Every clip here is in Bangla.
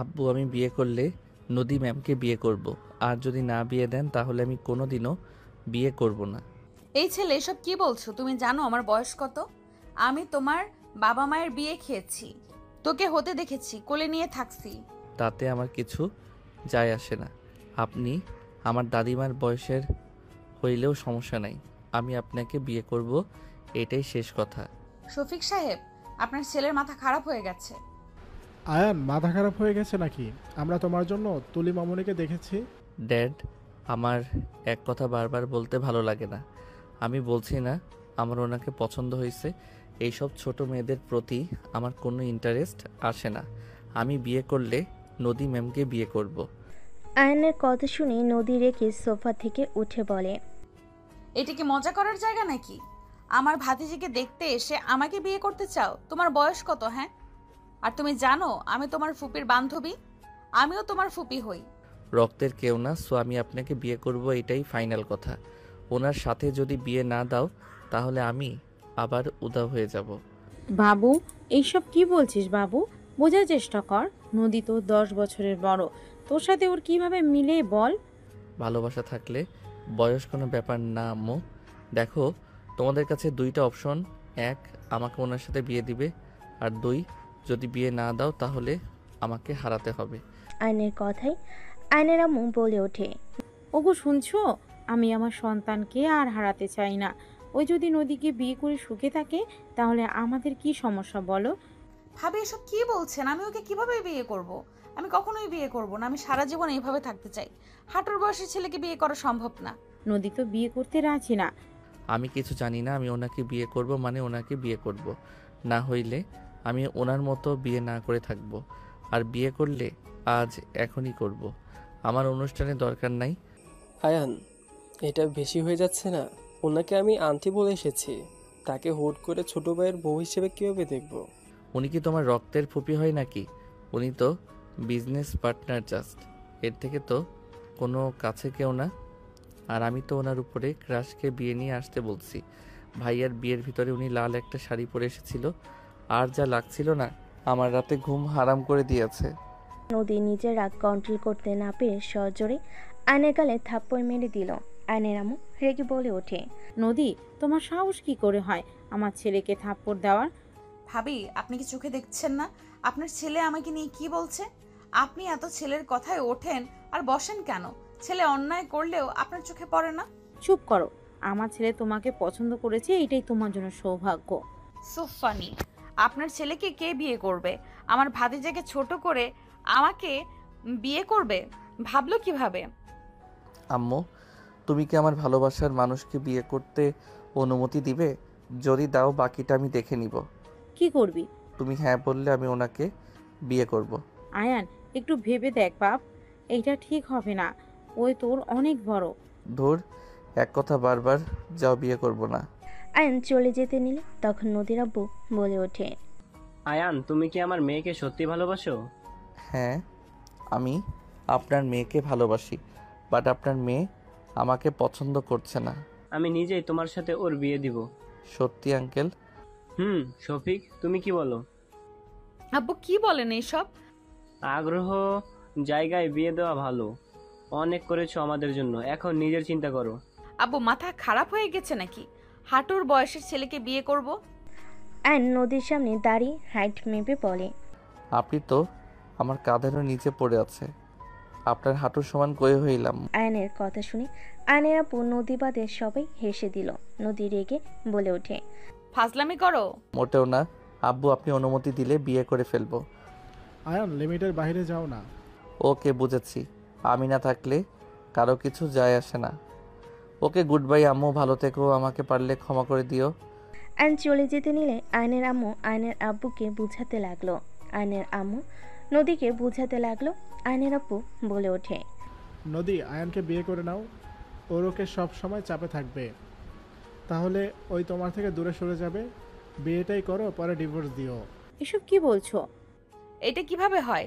আব্বু আমি বিয়ে করলে নদী ম্যামকে বিয়ে করব। আর যদি না বিয়ে দেন তাহলে আমি কোনোদিনও বিয়ে করব না। এই ছেলে এসব কি বলছো? তুমি জানো আমার বয়স কত? আমি তোমার বাবা মায়ের বিয়ে খেয়েছি, তোকে হতে দেখেছি, কোলে নিয়ে থাকছি। তাতে আমার কিছু যায় আসে না। আপনি আমার দাদিমার বয়সের হইলেও সমস্যা নাই। আমি আপনাকে বিয়ে করব, এটাই শেষ কথা। শফিক সাহেব, আপনার ছেলের মাথা খারাপ হয়ে গেছে। আয়ান, মাথা খারাপ হয়ে গেছে নাকি? আমরা তোমার জন্য তুলি মামুনিকে দেখেছি। ড্যাড, আমার এক কথা বারবার বলতে ভালো লাগে না। আমি বলছি না আমার ওনাকে পছন্দ হয়েছে। এইসব ছোট মেয়েদের প্রতি আমার কোনো ইন্টারেস্ট আসে না। আমি বিয়ে করলে নদী ম্যামকে বিয়ে করব। আয়নের কথা শুনে নদী রেখে সোফা থেকে উঠে বলে, এটা কি মজা করার জায়গা নাকি? আমার ভাতিজিকে দেখতে এসে আমাকে বিয়ে করতে চাও? তোমার বয়স কত, হ্যাঁ? আর তুমি জানো আমি তোমার ফুপির বান্ধবী, আমিও তোমার ফুপি হই। রক্তের কেউ না, সো আমি আপনাকে বিয়ে করব, এটাই ফাইনাল কথা। ওনার সাথে যদি বিয়ে না দাও তাহলে আমি আবার উধাও হয়ে যাব। বাবু, এইসব কি বলছিস বাবু? বোঝার চেষ্টা কর। নদী তো 10 বছরের বড়, তোর সাথে ওর কিভাবে মিলে বল? ভালোবাসা থাকলে বয়স কোনো ব্যাপার না আম্মু। দেখো, তোমাদের কাছে দুইটা অপশন। এক, আমাকে ওনার সাথে বিয়ে দিবে, আর দুই, যদি বিয়ে না দাও তাহলে আমাকে হারাতে হবে। আয়নের কথাই আয়নের আম্মু বলে ওঠে, ওগো শুনছো, আমি আমার সন্তানকে আর হারাতে চাই না। ওই যদি নদীকে বিয়ে করে সুখে থাকে তাহলে আমাদের কি সমস্যা বলো? ভাবি এসব কি বলছেন? আমি ওকে কিভাবে বিয়ে করব? আমি কখনোই বিয়ে করব না। আমি সারা জীবন এইভাবে থাকতে চাই। হাঁটুর বয়সের ছেলেকে বিয়ে করা সম্ভব না। নদী তো বিয়ে করতে রাজি না। আমি কিছু জানি না। আমি ওনাকে বিয়ে করব মানে ওনাকে বিয়ে করব। না হইলে আমি ওনার মতো বিয়ে না করে থাকব। আর বিয়ে করলে আজ এখনই করব। আমার অনুষ্ঠানের দরকার নাই। আয়ান, এটা বেশি হয়ে যাচ্ছে না? ওনাকে আমি আন্টি বলে এসেছি, তাকে হুট করে ছোট ভাইয়ের বউ হিসেবে কীভাবে দেখব? উনি কি তোমার রক্তের ফুপি হয় নাকি? উনি তো বিজনেস পার্টনার জাস্ট। এর থেকে তো কোনো কাছে কেউ না। আর আমি তো ওনার উপরে ক্রাশকে বিয়ে নিয়ে আসতে বলছি। ভাইয়ার বিয়ের ভিতরে উনি লাল একটা শাড়ি পরে এসেছিল, আর যা লাগছিল না, আমার রাতে ঘুম হারাম করে দিয়েছে। নদী নিজের রাগ কন্ট্রোল করতে না পেরে সজোরে আয়নের গালে থাপ্পড় মেরে দিল। আয়নের আম্মু রেগে বলে ওঠে, নদী, তোমার সাহস কি করে হয় আমার ছেলেকে থাপ্পড় দেওয়ার? ভাবি, আপনি কি চোখে দেখছেন না আপনার ছেলে আমাকে নিয়ে কি বলছে? আপনি এত ছেলের কথায় ওঠেন আর বসেন কেন? ছেলে অন্যায় করলেও আপনার চোখে পড়ে না? চুপ করো। আমার ছেলে তোমাকে পছন্দ করেছে, এটাই তোমার জন্য সৌভাগ্য। So funny. আপনার ছেলেকে কে বিয়ে করবে? আমার ভাতিজাকে ছোট করে আমাকে বিয়ে করবে? ভাবলো কিভাবে? আম্মু, তুমি কি আমার ভালোবাসার মানুষকে বিয়ে করতে অনুমতি দিবে? যদি দাও বাকিটা আমি দেখে নিব। কি করবি? তুমি হ্যাঁ বললে আমি ওনাকে বিয়ে করব। আয়ান, একটু ভেবে দেখ বাপ, এইটা ঠিক হবে না। ওই তোর অনেক বড়। ধুর, এক কথা বারবার, যাও, বিয়ে করব না। আয়ন চলে যেতে নিলে তখন নদীর আব্বু বলে ওঠে, আয়ান, তুমি কি আমার মেয়েকে সত্যি ভালোবাসো? হ্যাঁ, আমি আপনার মেয়েকে ভালোবাসি, বাট আপনার মেয়ে আমাকে পছন্দ করছে না। আমি নিজেই তোমার সাথে ওর বিয়ে দিব। সত্যি আঙ্কেল? শফিক, তুমি কি বলো? আব্বু কি বলেন এইসব? আগ্রহ জায়গায় বিয়ে দেওয়া ভালো। অনেক করেছো আমাদের জন্য, এখন নিজের চিন্তা করো। আব্বু মাথা খারাপ হয়ে গেছে নাকি? হাঁটুর বয়সের ছেলেকে বিয়ে করব? আয়ন নদীর সামনে দাঁড়িয়ে হাইট মেপে বলে, আপনি তো আমার কাঁধেরও নিচে পড়ে আছে। আপনার হাঁটুর সমান কয়ে হইলাম। আয়নের কথা শুনে আয়নের আপু নদী বাদে সবাই হেসে দিল। নদী রেগে বলে ওঠে, ফাজলামি করো? মোটেও না। আব্বু আপনি অনুমতি দিলে বিয়ে করে ফেলবো। আয়ান, লিমিটের বাইরে যাও না। ওকে, বুঝেছি। আমি না থাকলে কারো কিছু যায় আসে না। ওকে, গুড বাই আম্মু, ভালো থেকো। আমাকে পারলে ক্ষমা করে দিও। আয়ন চলে যেতে নিলে আয়নের আম্মু আয়নের আব্বুকে বুঝাতে লাগলো। আয়নের আম্মু নদীকে বুঝাতে লাগলো। আয়নের আব্বু বলে ওঠে, নদী, আয়ানকে বিয়ে করে নাও। ওর ওকে সব সময় চাপে থাকবে, তাহলে ওই তোমার থেকে দূরে সরে যাবে। বিয়েটাই করো, পরে ডিভোর্স দিও। এসব কি বলছো? এটা কিভাবে হয়?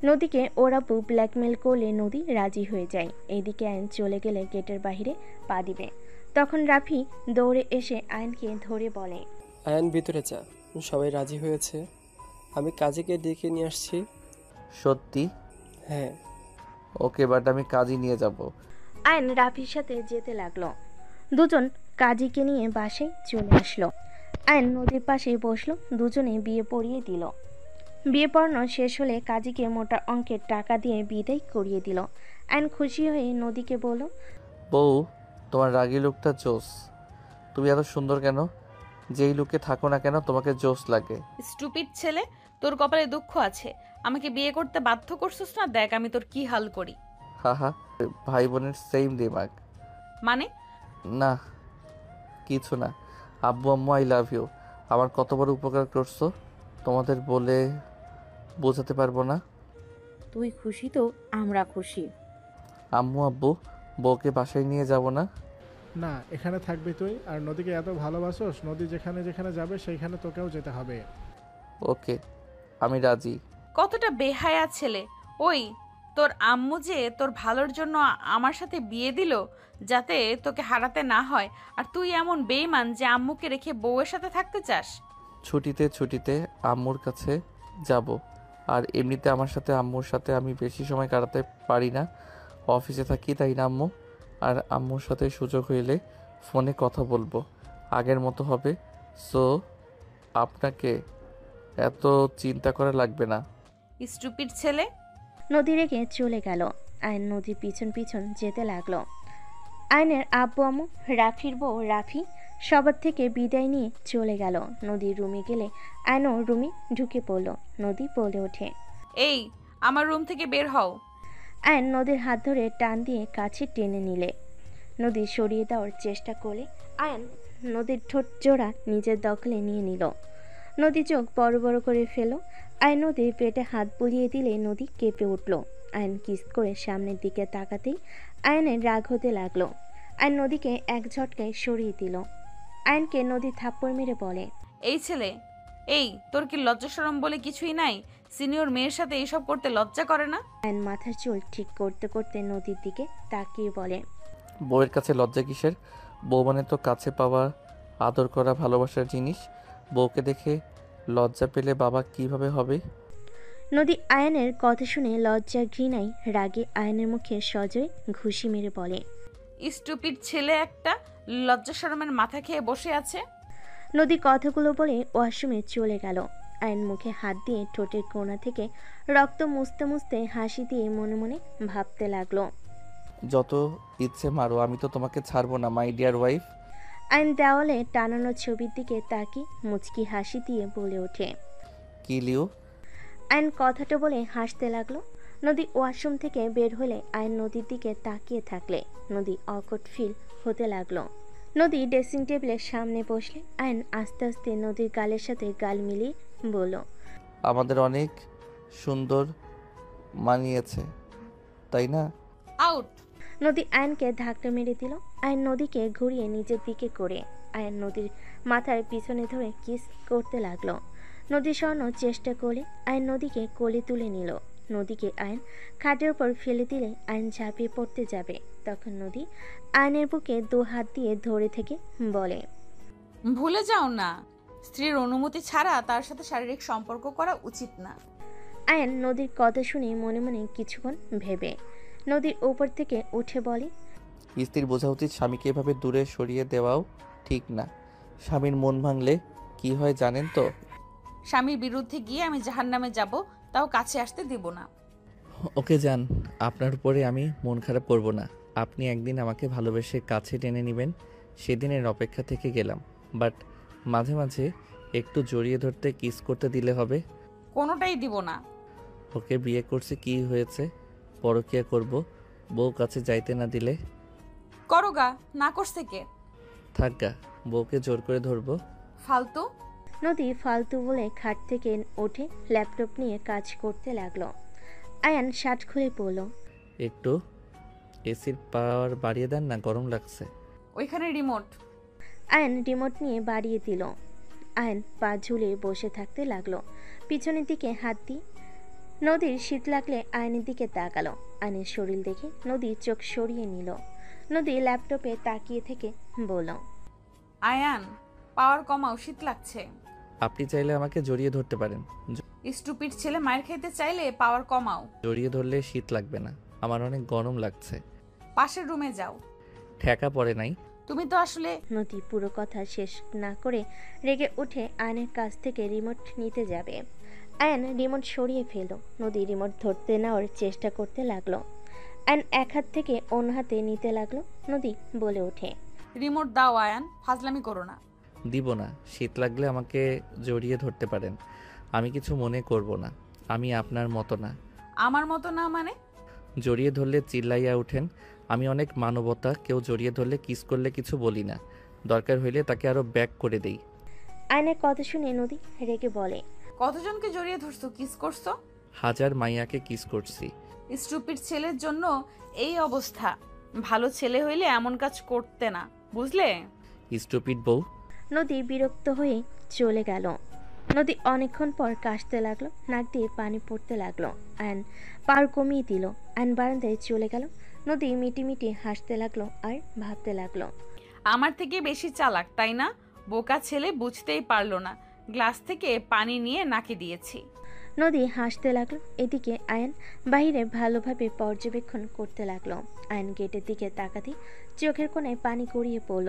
নদীকে ওর আব্বু ব্ল্যাকমেল করলে নদী রাজি হয়ে যায়। এইদিকে আয়ন চলে গেলে গেটের বাইরে পা দিবে, তখন রাফি দৌড়ে এসে আয়নকে ধরে বলে, আয়ান ভিতরে যা, সবাই রাজি হয়েছে, আমি কাজীকে ডেকে নিয়ে আসছি। সত্যি? হ্যাঁ। ওকে, বাট আমি কাজই নিয়ে যাব। আয়ন রাফির সাথে যেতে লাগলো। দুজন কাজীকে নিয়ে বাসায় চলে আসলো। আয়ন নদীর পাশে বসলো। দুজনে বিয়ে পড়িয়ে দিল। বিয়ে পড়ানো শেষ হলে কাজীকে মোটা অঙ্কের টাকা দিয়ে বিদায় করিয়ে দিল। আয়ন খুশি হয়ে নদীকে বলল, বউ, তোমার রাগী লুকটা জোস। তুমি এত সুন্দর কেন? যেই লুকে থাকো না কেন তোমাকে জোস লাগে। স্টুপিড ছেলে, তোর কপালে দুঃখ আছে। আমাকে বিয়ে করতে বাধ্য করছিস না, দেখ আমি তোর কি হাল করি। হাহা, ভাই বোনের সেম দিমাগ। মানে? না কিছু না। আব্বু আম্মু, আই লাভ ইউ। আমার কত বড় উপকার করছো, তোমাদের বলে বোঝাতে পারবো না। তুই খুশি তো আমরা খুশি। আম্মু আব্বু, বউকে বাসায় নিয়ে যাব না? না, এখানে থাকবি তুই। আর নদীকে এত ভালোবাসোস, নদী যেখানে যেখানে যাবে সেইখানে তোকেও যেতে হবে। ওকে, আমি রাজি। কতটা বেহায়া ছেলে। ওই, তোর আম্মু যে তোর ভালোর জন্য আমার সাথে বিয়ে দিল, যাতে তোকে হারাতে না হয়, আর তুই এমন বেইমান যে আম্মুকে রেখে বউয়ের সাথে থাকতে চাস। ছুটিতে আম্মুর কাছে যাব। আর এমনিতে আমার সাথে আম্মুর সাথে আমি বেশি সময় কাটাতে পারি না, অফিসে থাকি, তাই না আম্মু? আর আম্মুর সাথে সুযোগ হইলে ফোনে কথা বলবো, আগের মতো হবে। সো আপনাকে এত চিন্তা করা লাগবে না। স্টুপিড ছেলে। নদী রেখে চলে গেল। আয়ন নদীর পিছন পিছন যেতে লাগলো। আয়নের আব্বু আম্মু, রাফির বউ রাফি সবার থেকে বিদায় নিয়ে চলে গেল। নদীর রুমে গেলে আয়নও রুমে ঢুকে পড়ল। নদী বলে ওঠে, এই, আমার রুম থেকে বের হও। আয়ন নদীর হাত ধরে টান দিয়ে কাছে টেনে নিলে। নদী সরিয়ে দেওয়ার চেষ্টা করলে আয়ন নদীর ঠোঁট জোড়া নিজের দখলে নিয়ে নিল। নদী চোখ বড় বড় করে ফেল। আয়ন নদীর পেটে হাত বুলিয়ে দিলে নদী কেঁপে উঠল। আয়ন কিস করে সামনের দিকে তাকাতেই আয়নের রাগ হতে লাগলো। আয়ন নদীকে এক ঝটকায় সরিয়ে দিল। আয়নকে নদী থাপ্পড় মেরে বলে, এই ছেলে, এই, তোর কি লজ্জা শরম বলে কিছুই নাই? সিনিয়র মেয়ের সাথে এইসব করতে লজ্জা করে না? আয়ন মাথার চুল ঠিক করতে করতে নদীর দিকে তাকিয়ে বলে, বউয়ের কাছে লজ্জা কিসের? বউ মানে তো কাছে পাওয়া, আদর করা, ভালোবাসার জিনিস। বউকে দেখে লজ্জা পেলে বাবা কিভাবে হবে? নদী আয়নের কথা শুনে লজ্জা ঘৃণায় রাগে আয়নের মুখে সজোরে ঘুষি মেরে বলে, স্টুপিড ছেলে একটা, লজ্জা শরমের মাথা খেয়ে বসে আছে। নদী কথাগুলো বলে ওয়াশরুমে চলে গেল। আয়ন মুখে হাত দিয়ে ঠোঁটের কোণা থেকে রক্ত মুছতে মুছতে হাসি দিয়ে মনে মনে ভাবতে লাগলো। যত ইচ্ছে মারো, আমি তো তোমাকে ছাড়বো না, মাই ডিয়ার ওয়াইফ। আয়ন দেওয়ালে টানানো ছবির দিকে তাকিয়ে মুচকি হাসি দিয়ে বলে ওঠে, কি লিও? আয়ন কথাটা বলে হাসতে লাগলো। নদী ওয়াশরুম থেকে বের হলে আয়ন নদীর দিকে তাকিয়ে থাকলে নদী অকট ফিল হতে লাগলো। নদী ড্রেসিং টেবিলের সামনে বসলে আয়ন আস্তে আস্তে নদীর গালের সাথে গাল মিলিয়ে বলল, আমাদের অনেক সুন্দর মানিয়েছে, তাই না? আউট। নদী আয়নকে ধাক্কা মেরে দিল। আয়ন নদীকে ঘুরিয়ে নিজের দিকে করে আয়ন নদীর মাথার পিছনে ধরে কিস করতে লাগলো। নদী সরানোর চেষ্টা করলে আয়ন নদীকে কোলে তুলে নিল। নদীকে আয়ন খাটের উপর ফেলে দিলে আয়ন ঝাঁপিয়ে পড়তে যাবে। তখন নদী আয়নের বুকে দু হাত দিয়ে ধরে থেকে বলে, ভুলে যাও না, স্ত্রীর অনুমতি ছাড়া তার সাথে শারীরিক সম্পর্ক করা উচিত না। আয়ন নদীর কথা শুনে মনে মনে কিছুক্ষণ ভেবে নদীর উপর থেকে উঠে বলে, স্ত্রীর বোঝা উচিত স্বামীকে এভাবে দূরে সরিয়ে দেওয়াও ঠিক না। স্বামীর মন ভাঙলে কি হয় জানেন তো? স্বামীর বিরুদ্ধে গিয়ে আমি জাহান্নামে যাব, তাও কাছে আসতে দিব না। ওকে যান, আপনার উপরে আমি মন খারাপ করব না। আপনি একদিন আমাকে ভালোবেসে কাছে টেনে নেবেন, সেদিনের অপেক্ষা থেকে গেলাম। বাট মাঝে মাঝে একটু জড়িয়ে ধরতে, কিস করতে দিলে হবে। কোনোটাই দিব না। ওকে বিয়ে করছে, কি হয়েছে? পরকিয়া করব, বউ কাছে যাইতে না দিলে? করো গা, না করছে কে? থাক গা, বউকে জোর করে ধরবো? ফালতু। নদী ফালতু বলে খাট থেকে উঠে ল্যাপটপ নিয়ে কাজ করতে লাগলো। আয়ান শার্ট খুলে পড়ল। একটু এসির পাওয়ার বাড়িয়ে দেন না, গরম লাগছে। ওইখানে রিমোট। আয়ন রিমোট নিয়ে বাড়িয়ে দিল। আয়ন পা ঝুলে বসে থাকতে লাগলো। পিছনের দিকে হাত দিয়ে নদীর শীত লাগলে আয়নের দিকে তাকালো। আয়নের শরীর দেখে নদী চোখ সরিয়ে নিল। নদী ল্যাপটপে তাকিয়ে থেকে বলল, আয়ান, পাওয়ার কমাও, শীত লাগছে। আপনি চাইলে আমাকে জড়িয়ে ধরতে পারেন। স্টুপিড ছেলে মায়ের খাইতে চাইলে পাওয়ার কমাও। জড়িয়ে ধরলে শীত লাগবে না, আমার অনেক গরম লাগছে। পাশের রুমে যাও। ঠেকা পড়ে নাই। তুমি তো আসলে। নদী পুরো কথা শেষ না করে রেগে উঠে আয়নের কাছ থেকে রিমোট নিতে যাবে। আয়ন রিমোট সরিয়ে ফেলল। নদী রিমোট ধরতে নেওয়ার চেষ্টা করতে লাগলো। আয়ন এক হাত থেকে অন্য হাতে নিতে লাগলো। নদী বলে ওঠে, রিমোট দাও আয়ান, ফাজলামি করো না। দিব না। শীত লাগলে আমাকে জড়িয়ে ধরতে পারেন, আমি কিছু মনে করব না। আমি আপনার মতো না। আমার মতো না মানে? জড়িয়ে ধরলে চিল্লাইয়া উঠেন। আমি অনেক মানবতা, কেউ জড়িয়ে ধরলে কিস করলে কিছু বলি না, দরকার হইলে তাকে আরো ব্যাক করে দেই। আয়নের কথা শুনে নদী রেগে বলে, কতজনকে জড়িয়ে ধরছো, কিস করছো? 1000 মাইয়াকে কিস করছি। স্টুপিড ছেলের জন্য এই অবস্থা। ভালো ছেলে হইলে এমন কাজ করতে না, বুঝলে? স্টুপিড বউ। নদী বিরক্ত হয়ে চলে গেল। নদী অনেকক্ষণ পর কাশতে লাগলো, নাক দিয়ে পানি পড়তে লাগলো। আয়ন পার কমিয়ে দিল। আয়ন বারান্দায় চলে গেল। নদী মিটি হাসতে লাগলো আর ভাবতে লাগলো, আমার থেকে বেশি চালাক তাই না? বোকা ছেলে বুঝতেই পারলো না, গ্লাস থেকে পানি নিয়ে নাকে দিয়েছি। নদী হাসতে লাগলো। এদিকে আয়ন বাইরে ভালোভাবে পর্যবেক্ষণ করতে লাগলো। আয়ন গেটের দিকে তাকাতে চোখের কোণায় পানি গড়িয়ে পড়ল।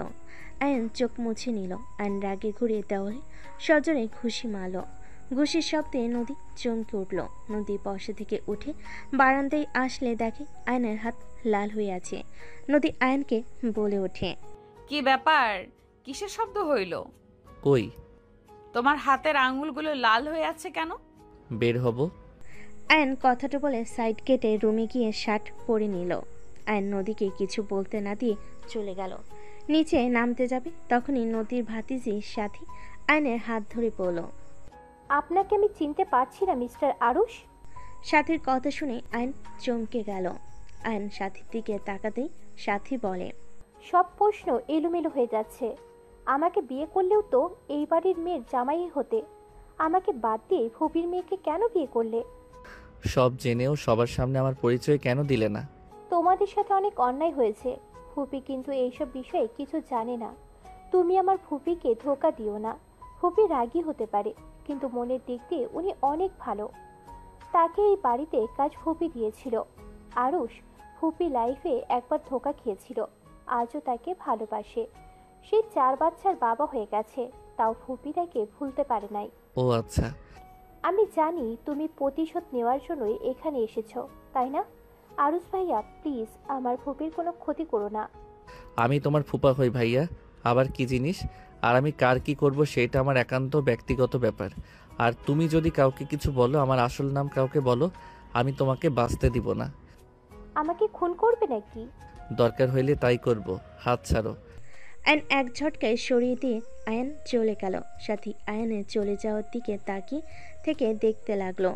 আয়ন চোখ মুছে নিল। আয়ন রাগে ঘুরিয়ে দেওয়ালে সজোরে ঘুষি মারল। ঘুষির শব্দে নদী চমকে উঠল। নদী বসা থেকে উঠে বারান্দায় আসলে দেখে আয়নের হাত লাল হয়ে আছে। নদী আয়নকে বলে ওঠে, কি ব্যাপার, কিসের শব্দ হইল? কই? তোমার হাতের আঙ্গুলগুলো লাল হয়ে আছে কেন? বের হব। আয়ন কথাটা বলে সাইড কেটে রুমে গিয়ে শার্ট পরে নিল। আয়ন নদীকে কিছু বলতে না দিয়ে চলে গেল। নিচে নামতে যাবে তখনই নদীর ভাতিজির সাথী আয়নের হাত ধরে পড়ল। আপনাকে আমি চিনতে পারছি না মিস্টার আরুষ। সাথীর কথা শুনে আয়ন চমকে গেল। আয়ন সাথীর দিকে তাকাতেই সাথী বলে, সব প্রশ্ন এলোমেলো হয়ে যাচ্ছে। আমাকে বিয়ে করলেও তো এই বাড়ির মেয়ের জামাই হতে। আমাকে বাদ দিয়ে ফুপির মেয়েকে কেন বিয়ে করলে? সব জেনেও সবার সামনে আমার পরিচয় কেন দিলে না? তোমাদের সাথে অনেক অন্যায় হয়েছে। ফুপি কিন্তু এইসব বিষয়ে কিছু জানে না। তুমি আমার ফুপিকে ধোকা দিও না। ফুপি রাগী হতে পারে, কিন্তু মনের দিক দিয়ে উনি অনেক ভালো। তাকে এই বাড়িতে কাজ ফুপি দিয়েছিল। আরুষ, ফুপি লাইফে একবার ধোকা খেয়েছিল, আজও তাকে ভালোবাসে। সে 4 বাচ্চার বাবা হয়ে গেছে, তাও ফুপি তাকে ভুলতে পারে নাই। ও আচ্ছা। আমি জানি তুমি প্রতিশোধ নেওয়ার জন্যই এখানে এসেছো, তাই না? আরুষ ভাইয়া, প্লিজ আমার ফুপির কোনো ক্ষতি করো না। আমি তোমার ফুপা হই ভাইয়া, আবার কি জিনিস? আর আমি কার কি করব সেটা আমার একান্ত ব্যক্তিগত ব্যাপার। আর তুমি যদি কাউকে কিছু বলো, আমার আসল নাম কাউকে বলো, আমি তোমাকে বাঁচতে দিব না। আমাকে খুন করবে নাকি? দরকার হইলে তাই করব, হাত ছাড়ো। আয়ন এক ঝটকায় সরিয়ে দিয়ে আয়ন চলে গেল। সাথী আয়নের চলে যাওয়ার দিকে তাকিয়ে থেকে দেখতে লাগলো।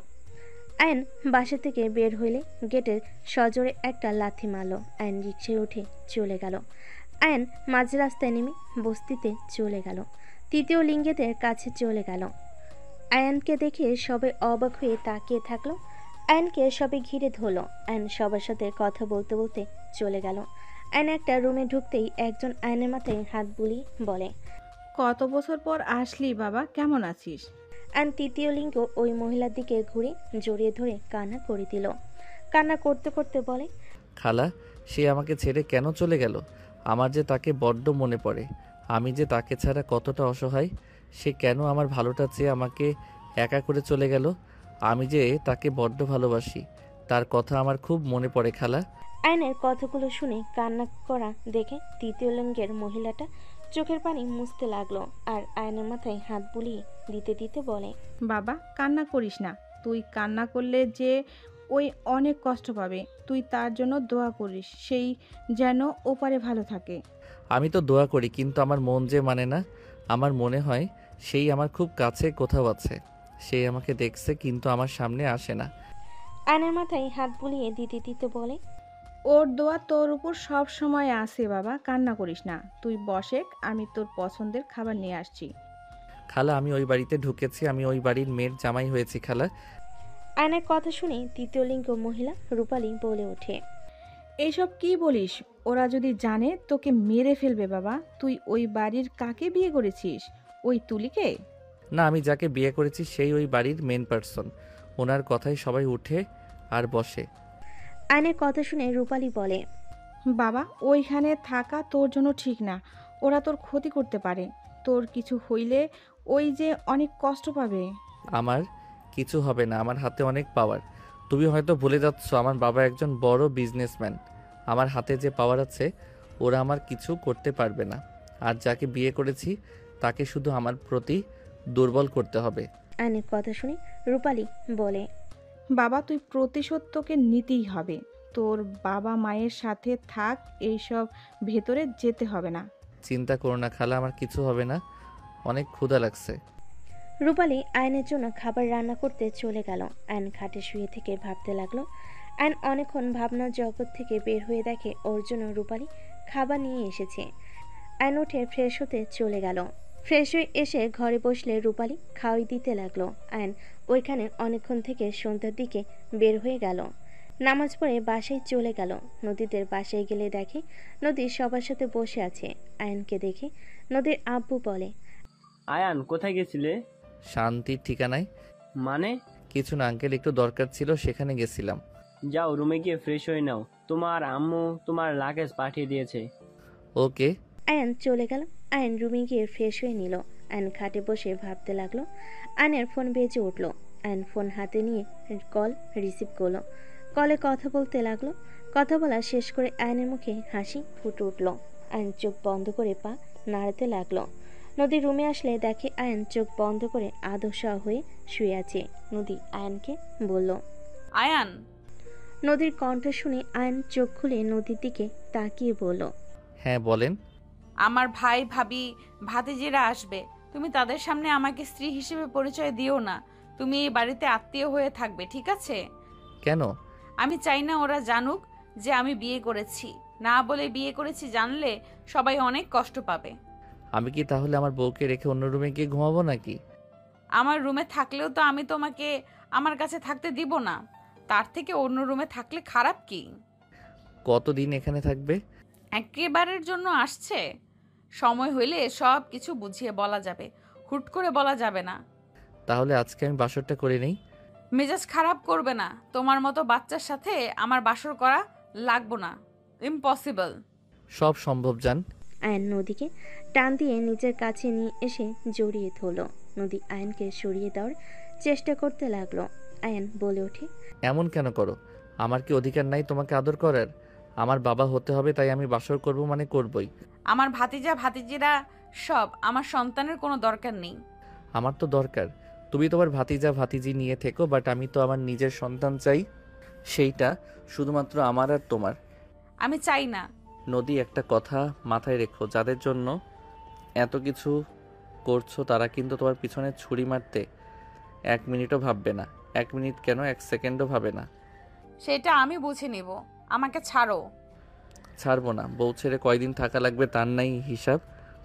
আয়ন বাসা থেকে বের হইলে গেটের সজোরে একটা লাথি মারল। আয়ন রিকশায় উঠে চলে গেল। আয়ন মাঝ রাস্তায় নেমে বস্তিতে চলে গেল। তৃতীয় লিঙ্গেদের কাছে চলে গেল। আয়নকে দেখে সবাই অবাক হয়ে তাকিয়ে থাকলো। আয়নকে সবাই ঘিরে ধরলো। আয়ন সবার সাথে কথা বলতে বলতে চলে গেল। আয়ন একটা রুমে ঢুকতেই একজন আয়নের মাথায় হাত বুলিয়ে বলে, কত বছর পর আসলি বাবা, কেমন আছিস? আয়ন তৃতীয় লিঙ্গ ওই মহিলার দিকে ঘুরে জড়িয়ে ধরে কান্না করে দিল। কান্না করতে করতে বলে, খালা, সে আমাকে ছেড়ে কেন চলে গেল? আমার যে তাকে বড্ড মনে পড়ে। আমি যে তাকে ছাড়া কতটা অসহায়। সে কেন আমার ভালোটা চেয়ে আমাকে একা করে চলে গেল? আমি যে তাকে বড্ড ভালোবাসি, তার কথা আমার খুব মনে পড়ে খালা। আয়নের কথাগুলো শুনে কান্না করা দেখে তৃতীয় লিঙ্গের মহিলাটা চোখের পানি মুছতে লাগলো আর আয়নের মাথায় হাত বুলিয়ে দিতে দিতে বলে, বাবা কান্না করিস না, তুই কান্না করলে যে ওই অনেক কষ্ট পাবে। তুই তার জন্য দোয়া করিস, সেই যেন ওপারে ভালো থাকে। আমি তো দোয়া করি, কিন্তু আমার মন যে মানে না। আমার মনে হয় সেই আমার খুব কাছে কোথাও আছে। সে আমাকে দেখছে কিন্তু আমার সামনে আসে না। আয়নের মাথায় হাত বুলিয়ে দিতে দিতে বলে, ওর দোয়া তোর উপর সব সময় আসে বাবা, কান্না করিস না। তুই বসেক, আমি তোর পছন্দের খাবার নিয়ে আসছি। খালা, আমি ওই বাড়িতে ঢুকেছি, আমি ওই বাড়ির মেয়ের জামাই হয়েছি খালা। আয়নের কথা শুনে তৃতীয় লিঙ্গ মহিলা রূপালী বলে ওঠে, এইসব কি বলিস? ওরা যদি জানে তোকে মেরে ফেলবে বাবা। তুই ওই বাড়ির কাকে বিয়ে করেছিস? ওই তুলিকে? না, আমি যাকে বিয়ে করেছি সেই ওই বাড়ির মেন পার্সন। ওনার কথায় সবাই উঠে আর বসে। আয়নের কথা শুনে রূপালী বলে, বাবা, ওইখানে থাকা তোর জন্য ঠিক না। ওরা তোর ক্ষতি করতে পারে। তোর কিছু হইলে ওই যে অনেক কষ্ট পাবে। আমার কিছু হবে না, আমার হাতে অনেক পাওয়ার। তুমি হয়তো ভুলে যাচ্ছ আমার বাবা একজন বড় বিজনেসম্যান। আমার হাতে যে পাওয়ার আছে ওরা আমার কিছু করতে পারবে না। আর যাকে বিয়ে করেছি তাকে শুধু আমার প্রতি দুর্বল করতে হবে। আয়নের কথা শুনে রূপালী বলে, বাবা, তুই প্রতিশোধ তোকে নিতেই হবে। তোর বাবা মায়ের সাথে থাক, এইসব ভেতরে যেতে হবে না। চিন্তা করো না খালা, আমার কিছু হবে না। অনেক ক্ষুধা লাগছে। রূপালী আয়নের জন্য খাবার রান্না করতে চলে গেল। আয়ন খাটে শুয়ে থেকে ভাবতে লাগলো। আয়ন অনেকক্ষণ ভাবনার জগৎ থেকে বের হয়ে দেখে ওর জন্য রূপালী খাবার নিয়ে এসেছে। আয়ন উঠে ফ্রেশ হতে চলে গেল। ফ্রেশ হয়ে এসে ঘরে বসলে রূপালী খাওয়াই দিতে লাগলো। আয়ন ওইখানে অনেকক্ষণ থেকে সন্ধ্যার দিকে বের হয়ে গেল। নামাজ পড়ে বাসায় চলে গেল। নদীদের বাসায় গেলে দেখে নদী সবার সাথে বসে আছে। আয়নকে দেখে নদীর আব্বু বলে, আয়ান, কোথায় গেছিলে? শান্তির ঠিকানায়। মানে? কিছু না আঙ্কেল, একটু দরকার ছিল, সেখানে গেছিলাম। যাও রুমে গিয়ে ফ্রেশ হয়ে নাও। তোমার আম্মু তোমার লাগেজ পাঠিয়ে দিয়েছে। ওকে। আয়ন চলে গেল। আয়ন রুমে গিয়ে ফ্রেশ হয়ে নিল। আয়ন খাটে বসে ভাবতে লাগলো। আয়নের ফোন বেজে উঠলো। আয়ন ফোন হাতে নিয়ে কল রিসিভ করলো। কলে কথা বলতে লাগলো। কথা বলা শেষ করে আয়নের মুখে হাসি ফুটে উঠলো। আয়ন চোখ বন্ধ করে পা নাড়াতে লাগলো। নদী রুমে আসলে দেখে আয়ন চোখ বন্ধ করে আদশা হয়ে শুয়ে আছে। নদী আয়নকে বলল, আয়ান। নদীর কণ্ঠ শুনে আয়ন চোখ খুলে নদীর দিকে তাকিয়ে বলল, হ্যাঁ বলেন। আমার ভাই ভাবি ভাতিজিরা আসবে। তুমি তাদের সামনে আমাকে স্ত্রী হিসেবে পরিচয় দিও না। তুমি এই বাড়িতে আত্মীয় হয়ে থাকবে, ঠিক আছে? কেন? আমি চাই না ওরা জানুক যে আমি বিয়ে করেছি। না বলে বিয়ে করেছি জানলে সবাই অনেক কষ্ট পাবে। আমি কি তাহলে আমার বউকে রেখে অন্য রুমে গিয়ে ঘুমাবো নাকি? আমার রুমে থাকলেও তো আমি তোমাকে আমার কাছে থাকতে দিব না। তার থেকে অন্য রুমে থাকলে খারাপ কি? কতদিন এখানে থাকবে? একেবারের জন্য আসছে। সময় হইলে সব কিছু বুঝিয়ে বলা যাবে, হুট করে বলা যাবে না। তাহলে আজকে আমি বাসরটা করে নেই। মেজাজ খারাপ করবে না। তোমার মতো বাচ্চার সাথে আমার বাসর করা লাগবো না। ইম্পসিবল। সব সম্ভব জান। আয়ন নদীকে টান দিয়ে নিজের কাছে নিয়ে এসে জড়িয়ে ধরল। নদী আয়নকে সরিয়ে দেওয়ার চেষ্টা করতে লাগলো। আয়ন বলে ওঠে, এমন কেন করো? আমার কি অধিকার নাই তোমাকে আদর করার? আমার বাবা হতে হবে তাই আমি বাসর করব মানে করবই। আমার ভাতিজা ভাতিজিরা সব আমার সন্তানের কোনো দরকার নেই। আমার তো দরকার। তুমি তোমার ভাতিজা ভাতিজি নিয়ে থেকো, বাট আমি তো আমার নিজের সন্তান চাই। সেইটা শুধুমাত্র আমার আর তোমার। আমি চাই না। নদী, একটা কথা মাথায় রেখো, যাদের জন্য এত কিছু করছো তারা কিন্তু তোমার পিছনে ছুরি মারতে 1 মিনিটও ভাববে না। 1 মিনিট কেন, 1 সেকেন্ডও ভাবে না। সেটা আমি বুঝে নিব। আমাকে ছাড়ো। ছাড়বো না। বউ ছেড়ে কয়দিন থাকা লাগবে তার নাই হিসাব।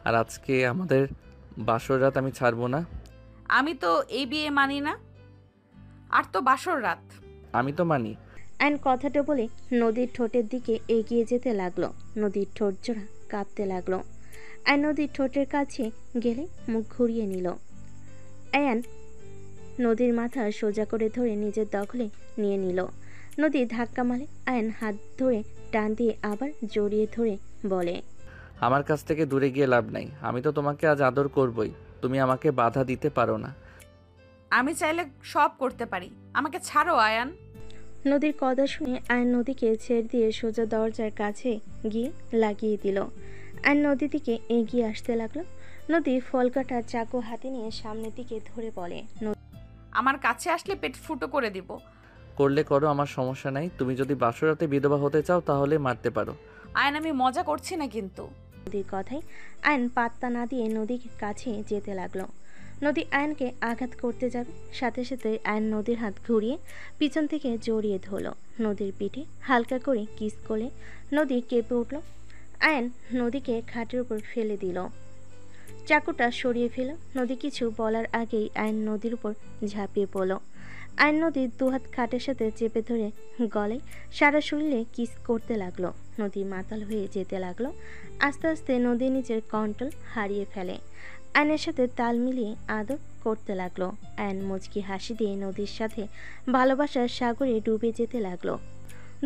আর আজকে আমাদের বাসর রাত, আমি ছাড়বো না। আমি তো এই বিয়ে মানি না। আর তো বাসর রাত। আমি তো মানি। আয়ন কথাটা বলে নদীর ঠোঁটের দিকে এগিয়ে যেতে লাগলো। নদীর ঠোঁট জোড়া কাঁপতে লাগলো। আয়ন নদীর ঠোঁটের কাছে গেলে মুখ ঘুরিয়ে নিল। আয়ন নদীর মাথা সোজা করে ধরে নিজের দখলে নিয়ে নিল। নদী ধাক্কা মারে। আয়ন হাত ধরে টান দিয়ে আবার জড়িয়ে ধরে বলে, আমার কাছ থেকে দূরে গিয়ে লাভ নাই। আমি তো তোমাকে আজ আদর করবই। তুমি আমাকে বাধা দিতে পারো না। আমি চাইলে সব করতে পারি। আমাকে ছাড়ো আয়ান। নদীর কথা শুনে আয়ন নদীকে ছেড়ে দিয়ে সোজা দরজার কাছে গিয়ে লাগিয়ে দিল। আয়ন নদীর দিকে এগিয়ে আসতে লাগলো। নদী ফল কাটা চাকু হাতে নিয়ে সামনের দিকে ধরে বলে, আমার কাছে আসলে পেট ফুটো করে দিব। করলে করো, আমার সমস্যা নাই। তুমি যদি বাসরাতে বিধবা হতে চাও তাহলে মারতে পারো। আয়ন, আমি মজা করছি না কিন্তু। নদীর কথায় আয়ন পাত্তা না দিয়ে নদীর কাছে যেতে লাগলো। নদী আয়নকে আঘাত করতে যাবে, সাথে সাথে আয়ন নদীর হাত ঘুরিয়ে পিছন থেকে জড়িয়ে ধরল। নদীর পিঠে হালকা করে কিস করলে নদী কেঁপে উঠল। আয়ন নদীকে খাটের উপর ফেলে দিল। চাকুটা সরিয়ে ফেল। নদী কিছু বলার আগেই আয়ন নদীর উপর ঝাঁপিয়ে পড়ল। আয়ন নদীর দুহাত খাটের সাথে চেপে ধরে গলায় সারা শরীরে কিস করতে লাগলো। নদী মাতাল হয়ে যেতে লাগলো। আস্তে আস্তে নদী নিজের কন্ট্রোল হারিয়ে ফেলে। আয়নের সাথে তাল মিলিয়ে আদর করতে লাগলো। আয়ন মুচকি হাসি দিয়ে নদীর সাথে ভালোবাসার সাগরে ডুবে যেতে লাগলো।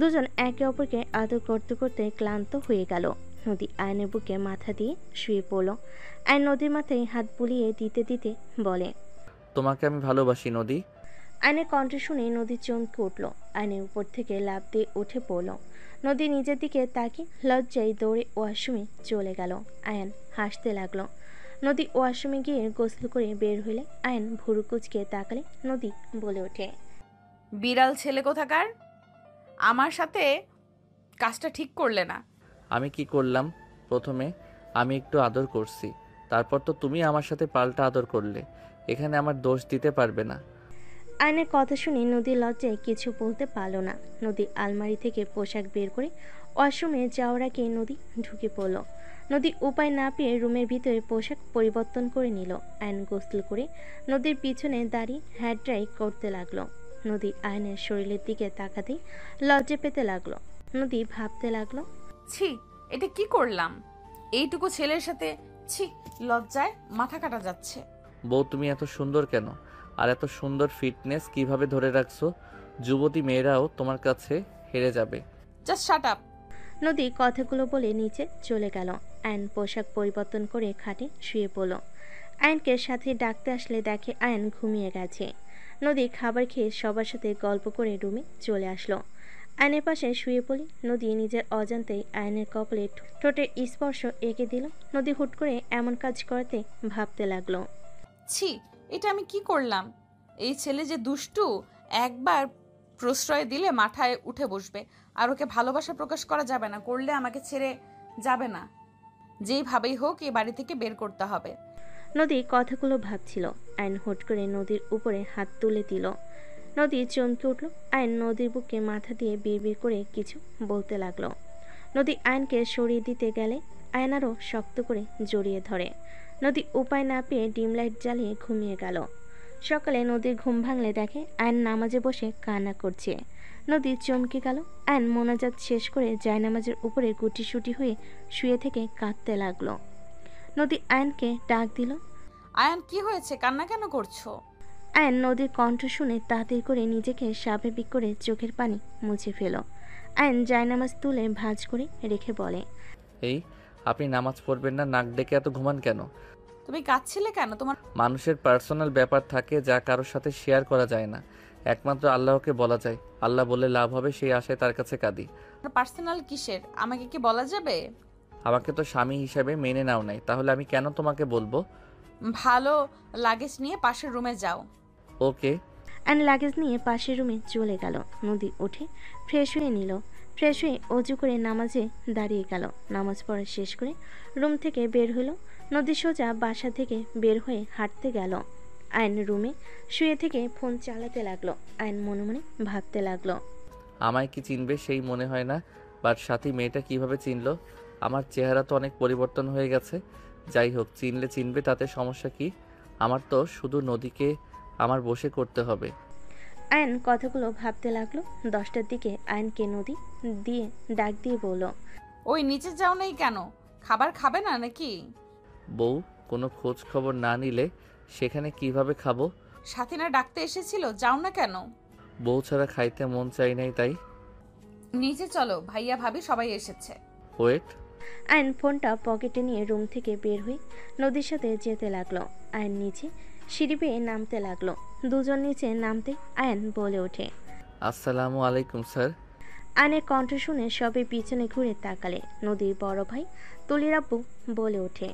দুজন একে অপরকে আদর করতে করতে ক্লান্ত হয়ে গেল। নদী আয়নের বুকে মাথা দিয়ে শুয়ে পড়ল। আয়ন নদীর মাথায় হাত বুলিয়ে দিতে দিতে বলে, তোমাকে আমি ভালোবাসি নদী। আয়নের কণ্ঠ শুনে নদী চমকে উঠল। আয়নের উপর থেকে লাফ দিয়ে উঠে পড়ল। নদী নিজের দিকে তাকিয়ে লজ্জায় দৌড়ে ওয়াশরুমে চলে গেল। আয়ন হাসতে লাগলো। নদী ওয়াশরুমে গিয়ে গোসল করে বের হইলে আয়ন ভুরু কুচকে তাকালে নদী বলে ওঠে, বিড়াল ছেলে কোথাকার, আমার সাথে কাজটা ঠিক করলে না। আমি কি করলাম? প্রথমে আমি একটু আদর করছি, তারপর তো তুমি আমার সাথে পাল্টা আদর করলে। এখানে আমার দোষ দিতে পারবে না। আয়নের কথা শুনে নদীর লজ্জায় কিছু বলতে পারল না। নদী আলমারি থেকে পোশাক বের করে ওয়াশরুমে যাওয়ার আগে নদী ঢুকে পড়ল। নদী উপায় না পেয়ে রুমের ভিতরে পোশাক পরিবর্তন করে নিল। আয়ন গোসল করে নদীর পিছনে দাঁড়িয়ে হেয়ার ড্রাই করতে লাগলো। নদী আয়নের শরীরের দিকে তাকাতেই লজ্জা পেতে লাগলো। নদী ভাবতে লাগলো, ছি, এটা কি করলাম এইটুকু ছেলের সাথে? ছি, লজ্জায় মাথা কাটা যাচ্ছে। বউ, তুমি এত সুন্দর কেন? আর এত সুন্দর ফিটনেস কিভাবে ধরে রাখছো? যুবতী মেয়েরাও তোমার কাছে হেরে যাবে। Just shut up. নদী কথাগুলো বলে নিচে চলে গেল। আয়ন পোশাক পরিবর্তন করে খাটে শুয়ে পড়ল। আয়নকে সাথে ডাকতে আসলে দেখে আয়ন ঘুমিয়ে গেছে। নদী খাবার খেয়ে সবার সাথে গল্প করে রুমে চলে আসলো। আয়নের পাশে শুয়ে পড়ি। নদী নিজের অজান্তেই আয়নের কপালে ঠোঁটের স্পর্শ এঁকে দিল। নদী হুট করে এমন কাজ করতে ভাবতে লাগলো, ছি, এটা আমি কি করলাম? এই ছেলে যে দুষ্টু, একবার প্রশ্রয় দিলে মাথায় উঠে বসবে। আর ওকে ভালোবাসা প্রকাশ করা যাবে না, করলে আমাকে ছেড়ে যাবে না। যেইভাবেই হোক এই বাড়ি থেকে বের করতে হবে। নদী কথাগুলো ভাবছিল। আয়ন হুট করে নদীর উপরে হাত তুলে দিল। নদী চমকে উঠল। আয়ন নদীর বুকে মাথা দিয়ে বিড়বিড় করে কিছু বলতে লাগলো। নদী আয়নকে সরিয়ে দিতে গেলে আয়ন আরও শক্ত করে জড়িয়ে ধরে। নদী উপায় না পেয়ে ডিম লাইট জ্বালিয়ে ঘুমিয়ে গেল। সকালে নদীর ঘুম ভাঙলে দেখে আয়ন নামাজে বসে কান্না করছে। নদী চমকে গেল। আয়ন মোনাজাত শেষ করে জায়নামাজের উপরে গুটিসুটি হয়ে শুয়ে থেকে কাঁদতে লাগলো। নদী আয়নকে ডাক দিল। আয়ান, কি হয়েছে? কান্না কেন করছো? আয়ন নদীর কণ্ঠ শুনে তাড়াতাড়ি করে নিজেকে স্বাভাবিক করে চোখের পানি মুছে ফেল। আয়ন জায়নামাজ তুলে ভাঁজ করে রেখে বলে, এই, আপনি নামাজ পড়বেন না? নাক ডেকে এত ঘুমান কেন? তুমি কাঁদছিলে কেন? তোমার মানুষের পার্সোনাল ব্যাপার থাকে যা কারোর সাথে শেয়ার করা যায় না, একমাত্র আল্লাহকে বলা যায়। আল্লাহ বলে লাভ হবে সেই আশায় তার কাছে কাঁদি। পার্সোনাল কিসের? আমাকে কি বলা যাবে? আমাকে তো স্বামী হিসেবে মেনে নাও নাই, তাহলে আমি কেন তোমাকে বলবো? ভালো, লাগেজ নিয়ে পাশের রুমে যাও। ওকে। আয়ন লাগেজ নিয়ে পাশের রুমে চলে গেল। নদী উঠে ফ্রেশ হয়ে নিল। ফ্রেশ হয়ে অজু করে নামাজে দাঁড়িয়ে গেল। নামাজ পড়া শেষ করে রুম থেকে বের হলো। নদী সোজা বাসা থেকে বের হয়ে হাঁটতে গেল। আয়ন রুমে শুয়ে থেকে ফোন চালাতে লাগলো। আয়ন মনে মনে ভাবতে লাগলো, আমায় কি চিনবে সেই মনে হয় না, বাট সাথী মেয়েটা কিভাবে চিনলো? আমার চেহারা তো অনেক পরিবর্তন হয়ে গেছে। যাই হোক, চিনলে চিনবে, তাতে সমস্যা কি? আমার তো শুধু নদীকে আমার বশে করতে হবে। আয়ন কথাগুলো ভাবতে লাগলো। 10টার দিকে আয়নকে নদী দিয়ে ডাক দিয়ে বলল, ওই নিচে যাও নাই কেন? খাবার খাবে না নাকি? বউ, কোনো খোঁজ খবর না নিলে সেখানে কিভাবে খাবো? সাথীনা ডাকতে এসেছিল, যাও না কেন? বউ ছাড়া খাইতে মন চাই নাই তাই। নিচে চলো, ভাইয়া ভাবি সবাই এসেছে। ওয়েট। আয়ন ফোনটা পকেটে নিয়ে রুম থেকে বের হয়ে নদীর সাথে যেতে লাগলো। আয়ন নিচে সিঁড়ি বেয়ে নামতে লাগলো। দুজন নিচে নামতে আয়ন বলে ওঠে, আসসালামু আলাইকুম স্যার। আয়নের কণ্ঠ শুনে সবে পিছনে ঘুরে তাকালে নদীর বড় ভাই তুলির আব্বু বলে ওঠে,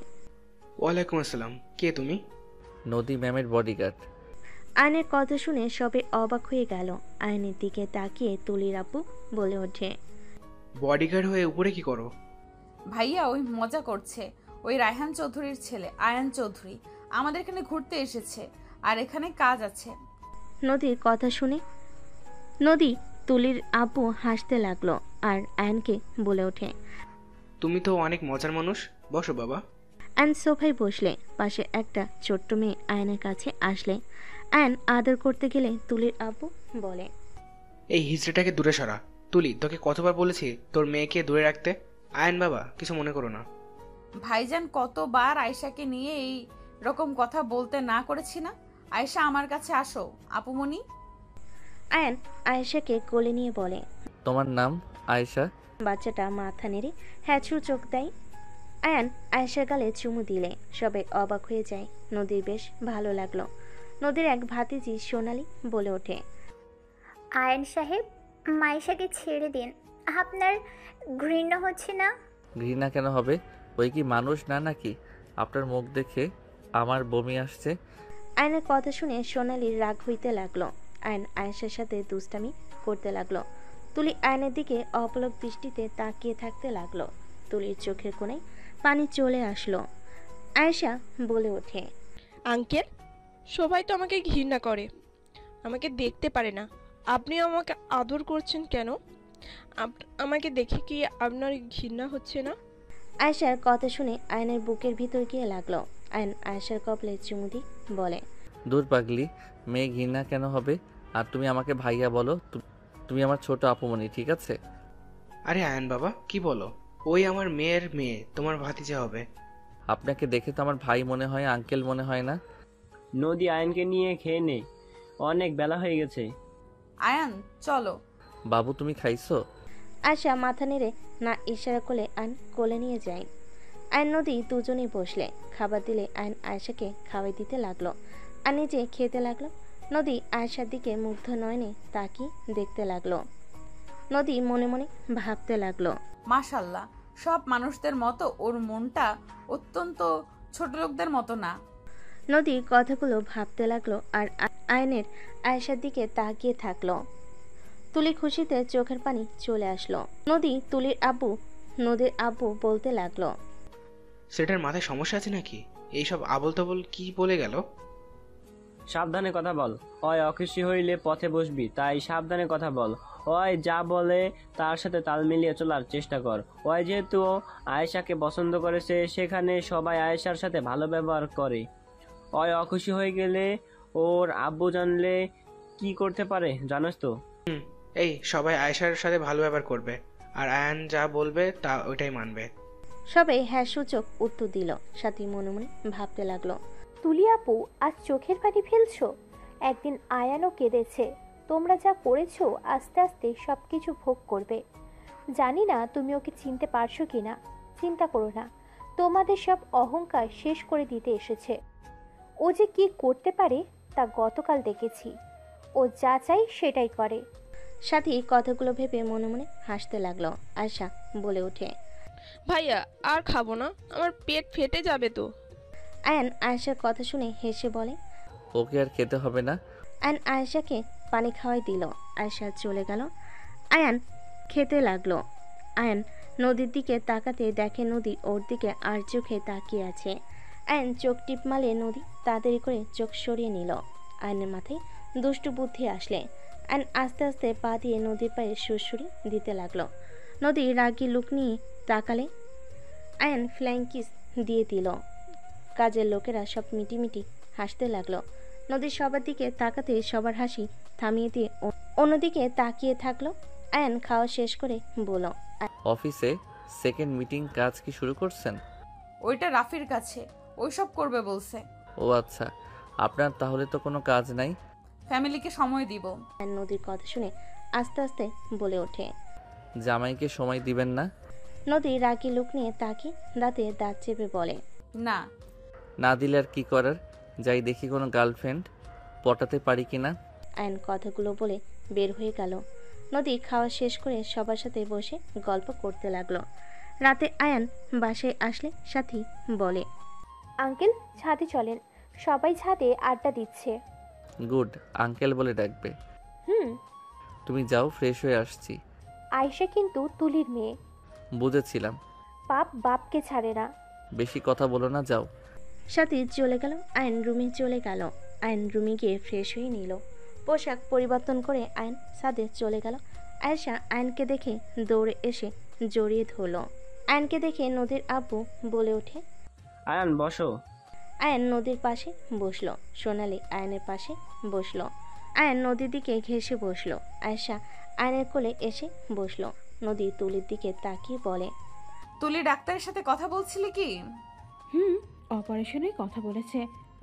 ওয়ালাইকুম আসসালাম, কে তুমি? নদী ম্যামের বডিগার্ড। আয়নের কথা শুনে সবে অবাক হয়ে গেল। আয়নের দিকে তাকিয়ে তুলির আব্বু বলে ওঠে, বডিগার্ড হয়ে উপরে কি করো? ভাইয়া ওই মজা করছে। ওই রায়হান চৌধুরীর ছেলে আয়ান চৌধুরী আমাদের এখানে ঘুরতে এসেছে, আর এখানে কাজ আছে। নদীর কথা শুনে নদী তুলির আব্বু হাসতে লাগলো আর আয়নকে বলে ওঠে, তুমি তো অনেক মজার মানুষ, বসো বাবা। আয়ন সোফায় বসলে পাশে একটা ছোট্ট মেয়ে আয়নের কাছে আসলে আয়ন আদর করতে গেলে তুলির আব্বু বলে, এই হিজড়াটাকে দূরে সরা। তুলি, তোকে কতবার বলেছি তোর মেয়েকে দূরে রাখতে? আয়ন বাবা, কিছু মনে করো না। ভাইজান কতবার আয়শাকে নিয়ে এই রকম কথা বলতে না করেছি না? আয়েশা আমার কাছে আসো আপুমনি। আয়ান আয়েশাকে কোলে নিয়ে বলে। তোমার নাম আয়েশা? বাচ্চাটা মাথা নেড়ে হ্যাঁচু চোখ দেয়। আয়ান আয়েশার গালে চুমু দিলে সবাই অবাক হয়ে যায়। নদীর বেশ ভালো লাগলো। নদীর এক ভাতিজি সোনালি বলে ওঠে, আয়ন সাহেব, মাইশাকে ছেড়ে দিন। আপনার ঘৃণা হচ্ছে না? ঘৃণা কেন হবে? ওই কি মানুষ না নাকি? আপনার মুখ দেখে আমার বমি আসছে। আয়নের কথা শুনে সোনালির রাগ হইতে লাগলো। আয়ন আয়েশার সাথে দুষ্টামি করতে লাগলো। তুলি আয়নের দিকে অপলক দৃষ্টিতে তাকিয়ে থাকতে লাগলো। তুলির চোখের কোণে পানি চলে আসলো। আয়েশা বলে ওঠে, আঙ্কেল, সবাই তো আমাকে ঘৃণা করে, আমাকে দেখতে পারে না। আপনি আমাকে আদর করছেন কেন? আমাকে দেখে কি আপনার ঘৃণা হচ্ছে না? আয়েশার কথা শুনে আয়নের বুকের ভিতর গিয়ে লাগলো। আয়ন আয়েশার কপালে চুমু দিয়ে বলে, দূর পাগলি, মেয়ে ঘৃণা কেন হবে? আর তুমি আমাকে ভাইয়া বলো। তুমি আমার ছোট আপুমনি, ঠিক আছে? আরে আয়ন বাবা, কি বলো? ওই আমার মেয়ের মেয়ে, তোমার ভাতিজা হবে। আপনাকে দেখে তো আমার ভাই মনে হয়, আঙ্কেল মনে হয় না। নদী আয়নকে নিয়ে খেয়ে নে, অনেক বেলা হয়ে গেছে। আয়ান চলো। বাবু তুমি খাইছো? আয়শা মাথা নেড়ে না ইশারা করলে আয়ন কোলে নিয়ে যায়। আয়ন নদী দুজনেই বসলে। খাবার দিলে আয়ন আয়েশাকে খাওয়াই দিতে লাগলো আর নিজে খেতে লাগলো। নদী আয়েশার দিকে মুগ্ধ নয়নে তাকিয়ে দেখতে লাগলো। নদী মনে মনে ভাবতে লাগলো, মাশাল্লাহ, সব মানুষদের মতো ওর মনটা অত্যন্ত ছোট লোকদের মতো না। নদী কথাগুলো ভাবতে লাগলো আর আয়নের আয়েশার দিকে তাকিয়ে থাকলো। তুলি খুশিতে চোখের পানি চলে আসলো। নদীর আব্বু বলতে লাগলো, সেটার মাথায় সমস্যা আছে নাকি? এইসব আবল তাবল কি বলে গেল? সাবধানে কথা বল। ওই অখুশি হইলে পথে বসবি, তাই সাবধানে কথা বল। ওই যা বলে তার সাথে তাল মিলিয়ে চলার চেষ্টা কর। ওই যেহেতু আয়েশাকে পছন্দ করেছে, সেখানে সবাই আয়েশার সাথে ভালো ব্যবহার করে। ওই অখুশি হয়ে গেলে ওর আব্বু জানলে কি করতে পারে জানোস তো? এই সবাই আয়েশার সাথে ভালো ব্যবহার করবে, আর আয়ান যা বলবে তা ওইটাই মানবে। সবাই হ্যাঁ সূচক উত্তর দিল। সাথী মনে মনে ভাবতে লাগলো, তুলি আপু, আজ চোখের পানি ফেলছো? একদিন আয়ানও কেঁদেছে। তোমরা যা করেছো, আস্তে আস্তে সব কিছু ভোগ করবে। জানি না তুমি ওকে চিনতে পারছো কি না। চিন্তা করো না, তোমাদের সব অহংকার শেষ করে দিতে এসেছে। ও যে কি করতে পারে তা গতকাল দেখেছি। ও যা চাই সেটাই করে। সাথী কথাগুলো ভেবে মনে মনে হাসতে লাগলো। আয়শা বলে ওঠে, ভাইয়া আর খাবো না, আমার পেট ফেটে যাবে তো। আয়ান আয়েশার কথা শুনে হেসে বলে, ওকে আর খেতে হবে না। আয়ান আয়েশাকে পানি খাওয়াই দিল। আয়েশা চলে গেল। আয়ান খেতে লাগলো। আয়ান নদীর দিকে তাকাতে দেখে নদী ওর দিকে আর চোখে তাকিয়ে আছে। আয়ান চোখ টিপ মারলে নদী তাড়াতাড়ি করে চোখ সরিয়ে নিল। আয়নের মাথায় দুষ্টু বুদ্ধি আসলে আয়ন আস্তে আস্তে পা দিয়ে নদীর পায়ে সুরসুরি দিতে লাগলো। নদী রাগী লুক নিয়ে তাকালে আয়ন ফ্লাইং কিস দিয়ে দিল। কাজের লোকেরা সব মিটিমিটি হাসতে লাগলো। নদীর সবার দিকে তাকাতে সবার হাসি থামিয়ে দিয়ে অন্যদিকে তাকিয়ে থাকলো। আয়ন খাওয়া শেষ করে বলল, অফিসে সেকেন্ড মিটিং কাজ কি শুরু করছেন? ওইটা রাফির কাছে, ওইসব করবে বলছে। ও আচ্ছা, আপনার তাহলে তো কোনো কাজ নাই। ফ্যামিলিকে সময় দিব। আয়ন নদীর কথা শুনে আস্তে আস্তে বলে ওঠে, জামাইকে সময় দিবেন না? নদী রাগী লুক নিয়ে তাকিয়ে দাঁতে দাঁত চেপে বলে, না। না দিলে আর কি করার? যাই দেখি কোনো গার্লফ্রেন্ড পটাতে পারি কিনা। আয়ন কথাগুলো বলে বের হয়ে গেল। নদী খাওয়া শেষ করে সবার সাথে বসে গল্প করতে লাগলো। রাতে আয়ান বাসায় আসলে সাথী বলে, আঙ্কেল, ছাদে চলেন। সবাই ছাদে আড্ডা দিচ্ছে। গুড, আঙ্কেল বলে ডাকবে। তুমি যাও, ফ্রেশ হয়ে আসছি। আয়েশা কিন্তু তুলির মেয়ে। বুঝেছিলাম। বাপ বাপকে ছাড়ে না। বেশি কথা বলো না, যাও। সাথী চলে গেল। আয়ন রুমে চলে গেল। আয়ন রুমে গিয়ে ফ্রেশ হয়ে নিল। পোশাক পরিবর্তন করে আয়ন ছাদে চলে গেল। আয়েশা আয়নকে দেখে দৌড়ে এসে জড়িয়ে ধরল। আয়নকে দেখে নদীর আব্বু বলে ওঠে, আয়ান বসো। আয়ন নদীর পাশে বসলো। সোনালি আয়নের পাশে বসলো। আয়ন নদীর দিকে ঘেঁষে বসলো। আয়েশা আয়নের কোলে এসে বসলো। নদী তুলির দিকে তাকিয়ে বলে, তুলি ডাক্তারের সাথে কথা বলছিলি কি? অপারেশনে কথা বলেছে।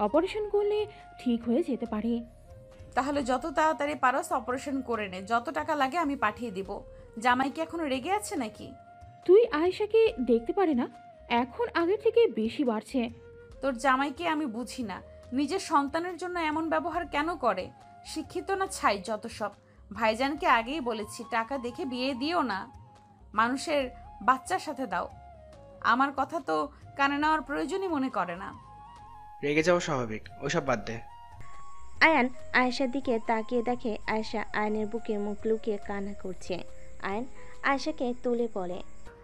অপারেশন করলে ঠিক হয়ে যেতে পারে। তাহলে যত তাড়াতাড়ি পারস অপারেশন করে নে, যত টাকা লাগে আমি পাঠিয়ে দিব। জামাই কি এখনো রেগে আছে নাকি? তুই আয়েশাকে দেখতে পারে না, এখন আগের থেকে বেশি বাড়ছে। তোর জামাইকে আমি বুঝি না, নিজের সন্তানের জন্য এমন ব্যবহার কেন করে? শিক্ষিত না ছাই যত সব। ভাইজানকে আগেই বলেছি টাকা দেখে বিয়ে দিও না, মানুষের বাচ্চার সাথে দাও। আমার কথা তো কানে নেওয়ার প্রয়োজনই মনে করে না। রেগে যাওয়া স্বাভাবিক, ওসব বাদ দে। আয়ান আয়েশার দিকে তাকিয়ে দেখে আয়েশা আয়নের বুকে মুখ লুকিয়ে কান্না করছে। আয়ান আয়েশাকে তুলে বলে,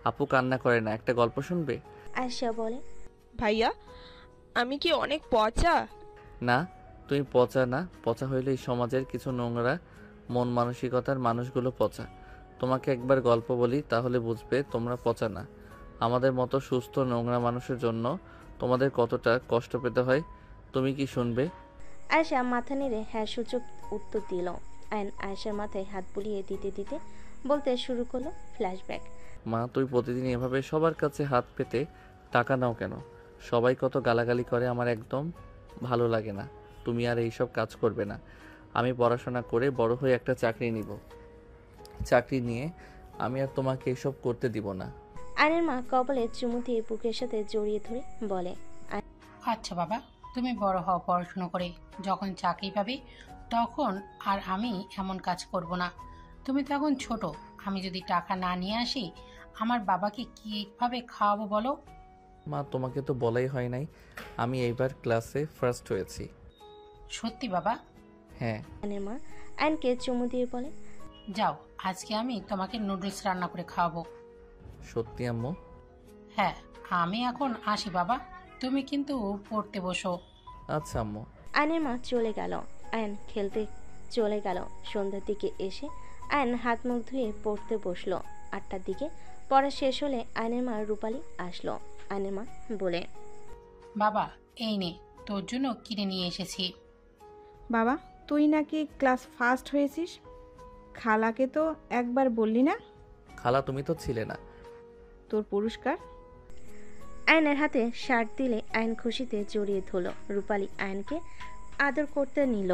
আপু কান্না করে না, একটা গল্প শুনবে? আয়েশা বলে, ভাইয়া আমি কি অনেক পচা? না, তুমি পচা না। পচা হইলে এই সমাজের কিছু নোংরা মন মানসিকতার মানুষগুলো পচা। তোমাকে একবার গল্প বলি, তাহলে বুঝবে তোমরা পচা না। আমাদের মতো সুস্থ নোংরা মানুষের জন্য তোমাদের কতটা কষ্ট পেতে হয়, তুমি কি শুনবে? আয়েশা মাথা নেড়ে হ্যাঁ সূচক উত্তর দিল। আয়ন আয়েশার মাথায় হাত বুলিয়ে দিতে দিতে বলতে শুরু করলো ফ্ল্যাশব্যাক। মা, তুই প্রতিদিন এভাবে সবার কাছে হাত পেতে টাকা নাও কেন? সবাই কত গালাগালি করে, আমার একদম ভালো লাগে না। তুমি আর এইসব কাজ করবে না। আমি পড়াশোনা করে বড় হয়ে একটা চাকরি নিব। চাকরি নিয়ে আমি আর তোমাকে এসব করতে দিব না। আয়নের মা কপালে চুমু দিয়ে বুকের সাথে জড়িয়ে ধরে বলে, আচ্ছা বাবা, তুমি বড় হও পড়াশুনো করে, যখন চাকরি পাবে তখন আর আমি এমন কাজ করব না। তুমি তো এখন ছোট, আমি যদি টাকা না নিয়ে আসি আমার বাবাকে কিভাবে খাওয়াবো বলো? মা, তোমাকে তো বলাই হয় নাই আমি এইবার ক্লাসে ফার্স্ট হয়েছি। সত্যি বাবা? হ্যাঁ। আয়নের মা আয়নকে চুমু দিয়ে বলে, যাও, আজকে আমি তোমাকে নুডলস রান্না করে খাওয়াবো। সত্যি আম্মু? হ্যাঁ, আমি এখন আসি বাবা, তুমি কিন্তু পড়তে বসো। আচ্ছা আম্মু। আয়নের মা চলে গেল। আয়ন খেলতে চলে গেল। সন্ধ্যার দিকে এসে আয়ন হাত মুখ ধুয়ে পড়তে বসলো। 8টার দিকে পড়া শেষ হলে আয়নের মা রূপালী আসলো। আয়নের মা বলে, বাবা এই নে, তোর জন্য কিনে নিয়ে এসেছি। বাবা তুই নাকি ক্লাস ফার্স্ট হয়েছিস, খালাকে তো একবার বললি না? খালা তুমি তো ছিলে না। তোর পুরস্কার? আয়নের হাতে শার্ট দিলে আয়ন খুশিতে জড়িয়ে ধরল। রূপালী আয়নকে আদর করতে নিল।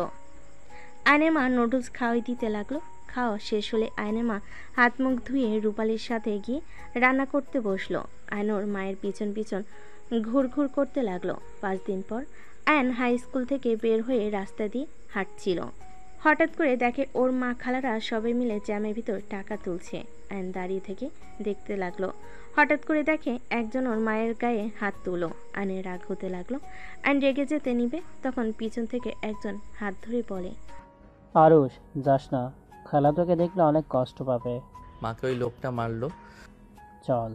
আয়নের মা নুডলস খাওয়াই দিতে লাগলো। খাওয়া শেষ হলে আয়নের মা হাত মুখ ধুয়ে রূপালীর সাথে গিয়ে রান্না করতে বসলো। আয়নোর মায়ের পিছন পিছন ঘুরঘুর করতে লাগলো। 5 দিন পর আয়ন হাই স্কুল থেকে বের হয়ে রাস্তা দিয়ে হাঁটছিল। হঠাৎ করে দেখে ওর মা খালারা সবাই মিলে জ্যামের ভিতর টাকা তুলছে। আয়ন দাঁড়িয়ে থেকে দেখতে লাগলো। হঠাৎ করে দেখে একজন ওর মায়ের গায়ে হাত তুলো। আয়নের রাগ হতে লাগলো। আয়ন রেগে যেতে নিবে, তখন পিছন থেকে একজন হাত ধরে বলে, আরুষ যাস না, খালা তোকে দেখলে অনেক কষ্ট পাবে। মাকে ওই লোকটা মারলো। চল।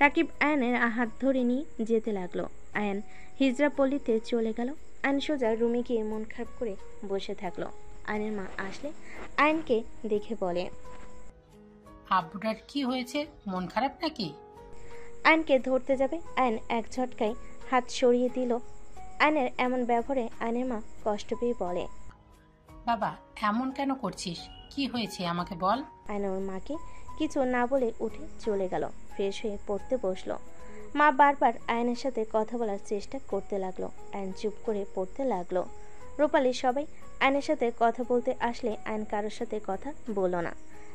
রাকিব আয়নের হাত ধরে নিয়ে যেতে লাগলো। আয়ন হিজড়া পল্লীতে চলে গেল। আয়ন সোজা রুমে গিয়ে মন খারাপ করে বসে থাকলো। আয়নের মা আসলে আয়নকে দেখে বলে, আব্বুটার কি হয়েছে, মন খারাপ নাকি? আয়নকে ধরতে যাবে, আয়ন এক ঝটকায় হাত সরিয়ে দিল। আয়নের এমন ব্যবহারে আয়নের মা কষ্ট পেয়ে বলে, বাবা এমন কেন করছিস, কি হয়েছে আমাকে বল। আয়ন ওর মাকে কিছু না বলে উঠে চলে গেল। ফ্রেশ হয়ে পড়তে বসলো। মা বারবার আয়নের সাথে কথা বলার চেষ্টা করতে লাগলো। আয়ন চুপ করে পড়তে লাগলো। রূপালী সবাই আয়নের সাথে কথা বলতে আসলে আয়ন কারোর সাথে কথা বলল না।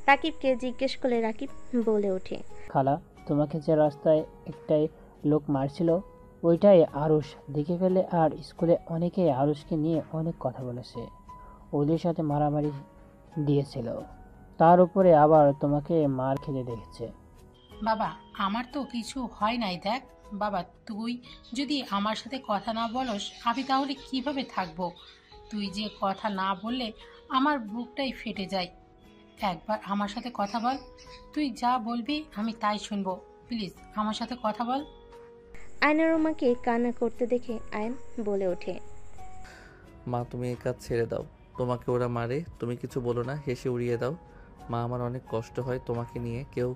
রাকিবকে জিজ্ঞেস করলে রাকিব বলে ওঠে, খালা তোমাকে যে রাস্তায় একটাই লোক মারছিল ওইটাই আরুষ দেখে ফেলে, আর স্কুলে অনেকেই আরুষকে নিয়ে অনেক কথা বলেছে, ওদের সাথে মারামারি দিয়েছিল, তার উপরে আবার তোমাকে মার খেতে দেখেছে। বাবা আমার তো কিছু হয় নাই, দেখ বাবা, তুই যদি আমার সাথে কথা না বলস আমি তাহলে কিভাবে থাকবো? তুই যে কথা না বললে আমার বুকটাই ফেটে যায়। একবার আমার সাথে কথা বল, তুই যা বলবি আমি তাই শুনবো, প্লিজ আমার সাথে কথা বল। আয়নের মাকে কান্না করতে দেখে আয়ন বলে ওঠে, মা তুমি এই কাজ ছেড়ে দাও, তোমাকে ওরা মারে, তুমি কিছু বলো না, হেসে উড়িয়ে দাও। মা আমার অনেক কষ্ট হয় তোমাকে নিয়ে কেউ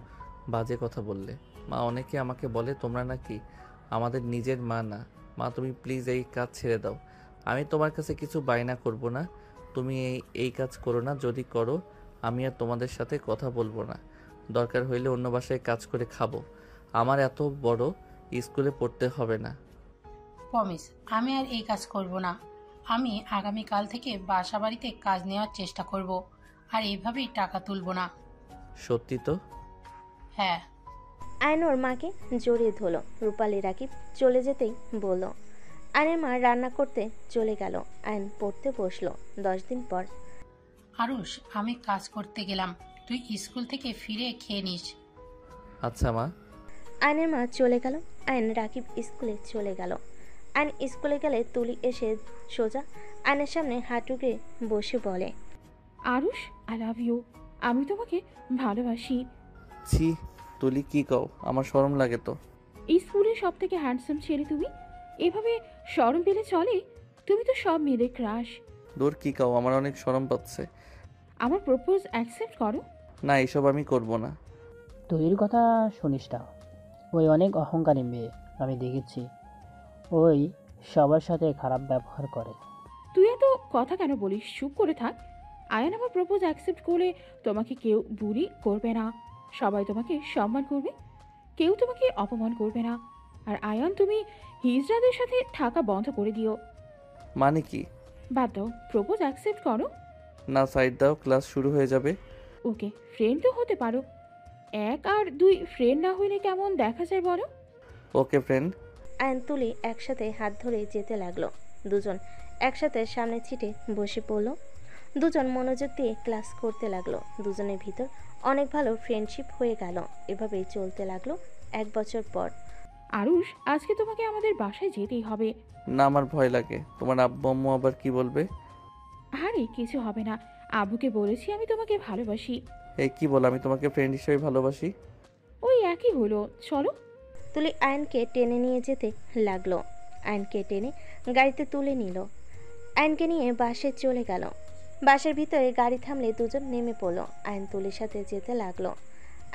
বাজে কথা বললে। মা অনেকে আমাকে বলে তোমরা নাকি আমাদের নিজের মা না। মা তুমি প্লিজ এই কাজ ছেড়ে দাও, আমি তোমার কাছে কিছু বায়না করব না, তুমি এই কাজ করো না, যদি করো আমি আর তোমাদের সাথে কথা বলবো না, দরকার হইলে অন্য বাসায় কাজ করে খাবো, আমার এত বড় স্কুলে পড়তে হবে না। প্রমিস, আমি আর এই কাজ করব না। আমি আগামীকাল থেকে বাসা বাড়িতে কাজ নেওয়ার চেষ্টা করব, আর এইভাবেই টাকা তুলব না। সত্যি তো? হ্যাঁ। আয়ন ওর মাকে জড়িয়ে ধরল। রূপালী রাকিব চলে যেতেই বলল। আয়নের মা রান্না করতে চলে গেল। আয়ন পড়তে বসলো। 10 দিন পর। আরুষ, আমি কাজ করতে গেলাম, তুই স্কুল থেকে ফিরে খেয়ে নিস। আচ্ছা মা। আয়নের মা চলে গেল। আয়ন রাকিব স্কুলে চলে গেল। আয়ন স্কুলে গেলে তুলি এসে সোজা আয়নের সামনে হাঁটুকে বসে বলে, আরুষ, আই লাভ ইউ। আমি তোমাকে ভালোবাসি। ছি, তুলি কি কও? আমার শরম লাগে তো। এই স্কুলের সব থেকে হ্যান্ডসাম ছেলে তুমি, এভাবে শরম পেলে চলে? তুমি তো সব মেয়েদের ক্রাশ। দূর, কি কও? আমার অনেক শরম পাচ্ছে। আমার প্রপোজ অ্যাকসেপ্ট করো। না, এসব আমি করব না। তুলির কথা শুনিস না, ওই অনেক অহংকারী মেয়ে, আমি দেখেছি। ওই সবার সাথে খারাপ ব্যবহার করে। তুই এত কথা কেন বলিস? চুপ করে থাক। আয়ান আমার প্রপোজ অ্যাকসেপ্ট করলে তোমাকে কেউ বুলি করবে না, সবাই তোমাকে সম্মান করবে, কেউ তোমাকে অপমান করবে না। আর আয়ান, তুমি হিজড়াদের সাথে থাকা বন্ধ করে দিও। মানে কি? বাদ দাও, প্রপোজ অ্যাকসেপ্ট করো। না, সাইড দাও, ক্লাস শুরু হয়ে যাবে। ওকে, ফ্রেন্ড তো হতে পারো। 1 আর 2 ফ্রেন্ড না হইলে কেমন দেখা যায় বলো? ওকে ফ্রেন্ড। আয়ন তুলি একসাথে হাত ধরে যেতে লাগলো। দুজন একসাথে সামনে সিটে বসে পড়ল। দুজন মনোযোগ দিয়ে ক্লাস করতে লাগলো। দুজনের ভিতর অনেক ভালো ফ্রেন্ডশিপ হয়ে গেল। এভাবেই চলতে লাগলো 1 বছর পর। আরুষ, আজকে তোমাকে আমাদের বাসায় যেতেই হবে। না, আমার ভয় লাগে। তোমার আব্বু আম্মু আবার কি বলবে? আরে কিছু হবে না, আব্বুকে বলেছি আমি তোমাকে ভালোবাসি। এই কি বল? আমি তোমাকে ফ্রেন্ড হিসেবে ভালোবাসি। ওই একই হলো, চলো। তুলি আয়নকে টেনে নিয়ে যেতে লাগলো। আয়নকে টেনে গাড়িতে তুলে নিল। আয়নকে নিয়ে বাসে চলে গেল। বাসার ভিতরে গাড়ি থামলে দুজন নেমে পড়লো। আয়ন তুলির সাথে যেতে লাগলো।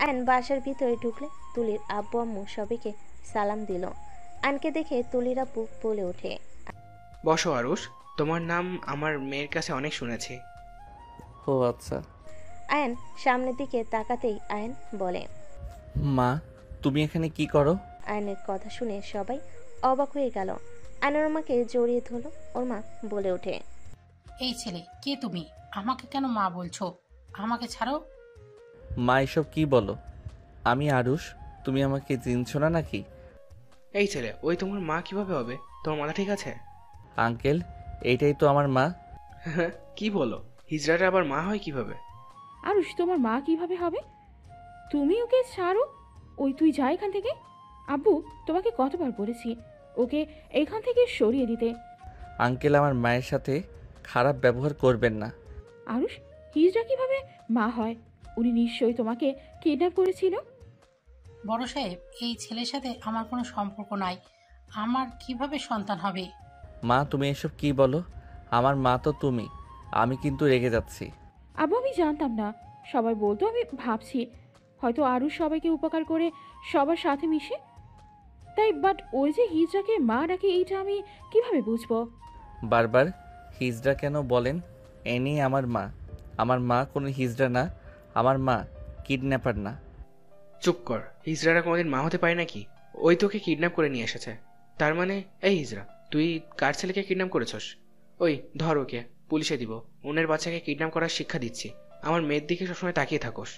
আয়ন বাসার ভিতরে ঢুকলে তুলির আব্বু আম্মু সবাইকে সালাম দিল। আয়নকে দেখে তুলির আব্বু বলে ওঠে, বসো আরুষ, তোমার নাম আমার মেয়ের কাছে অনেক শুনেছি। ও আচ্ছা। আয়ন সামনের দিকে তাকাতেই আয়ন বলে, মা, তুমি এখানে কি করো? আয়নের কথা শুনে সবাই অবাক হয়ে গেল। আয়নের মাকে জড়িয়ে ধরলো। ওর মা বলে ওঠে, এই ছেলে, কে তুমি? আমাকে কেন মা বলছো? আমাকে ছাড়ো। মা, এসব কি বলো? আমি আরুষ, তুমি আমাকে চিনছো না নাকি? এই ছেলে, ওই তোমার মা কিভাবে হবে? তোমার মাথা ঠিক আছে? আঙ্কেল, এইটাই তো আমার মা। কি বলো? হিজড়াটা আবার মা হয় কিভাবে? আরুষ, তোমার মা কিভাবে হবে? তুমি ওকে ছাড়ো। ওই তুই যা এখান থেকে। আব্বু তোমাকে কতবার বলেছি ওকে এইখান থেকে সরিয়ে দিতে। আঙ্কেল, আমার মায়ের সাথে খারাপ ব্যবহার করবেন না। আরুষ, হিজড়া কিভাবে মা হয়? উনি নিশ্চয়ই তোমাকে কিডন্যাপ করেছিল। বড় সাহেব, এই ছেলের সাথে আমার কোনো সম্পর্ক নাই। আমার কিভাবে সন্তান হবে? মা, তুমি এসব কি বলো? আমার মা তো তুমি। আমি কিন্তু রেগে যাচ্ছি। আব্বু, আমি জানতাম না। সবাই বলতো, আমি ভাবছি হয়তো আরুষ সবাইকে উপকার করে সবার সাথে মিশে তাই, বাট ওই যে হিজড়াকে মা ডাকে এইটা আমি কিভাবে বুঝবো? বারবার হিজড়া কেন বলেন? এনি আমার মা। আমার মা কোনো হিজড়া না। আমার মা কিডন্যাপার না। চুপ কর। হিজড়ারা কোনোদিন মা হতে পারে নাকি? ওই তোকে কিডন্যাপ করে নিয়ে এসেছে। তার মানে এই হিজড়া, তুই কার ছেলেকে কিডন্যাপ করেছস? ওই ধর ওকে, পুলিশে দিব। ওনের বাচ্চাকে কিডন্যাপ করার শিক্ষা দিচ্ছি। আমার মেয়ের দিকে সবসময় তাকিয়ে থাকোস।